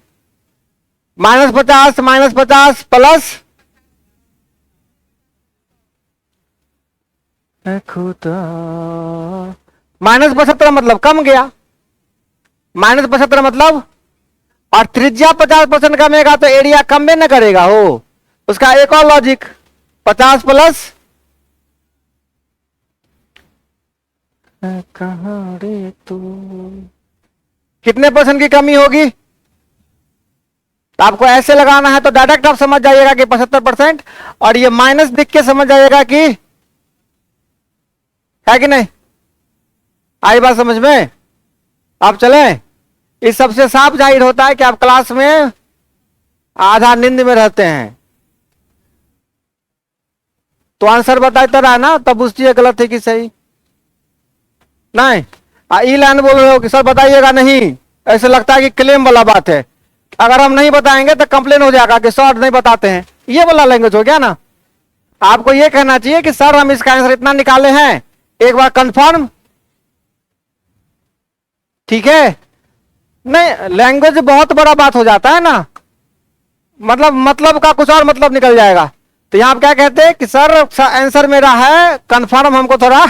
-50 -50 प्लस खुदा, -75 मतलब कम गया, -75 मतलब, और त्रिज्या 50% कमेगा तो एरिया कम भी न करेगा हो। उसका एक और लॉजिक, 50 प्लस कहाँ रे तू, कितने परसेंट की कमी होगी? तो आपको ऐसे लगाना है तो डायरेक्ट आप समझ जाइएगा कि 75%, और ये माइनस दिख के समझ जाइएगा कि, है कि नहीं? आई बात समझ में? आप चलें। इस सबसे साफ जाहिर होता है कि आप क्लास में आधा नींद में रहते हैं, तो आंसर बताता रहा ना, तब पूछिए गलत है कि सही। नहीं ई लाइन बोल रहे हो कि सर बताइएगा नहीं, ऐसे लगता है कि क्लेम वाला बात है। अगर हम नहीं बताएंगे तो कंप्लेन हो जाएगा कि सर नहीं बताते हैं, ये वाला लैंग्वेज हो गया ना। आपको ये कहना चाहिए कि सर हम इसका आंसर इतना निकाले हैं, एक बार कंफर्म। ठीक है, नहीं लैंग्वेज बहुत बड़ा बात हो जाता है ना, मतलब का कुछ और मतलब निकल जाएगा। तो यहां आप क्या कहते हैं कि सर आंसर मेरा है कंफर्म, हमको थोड़ा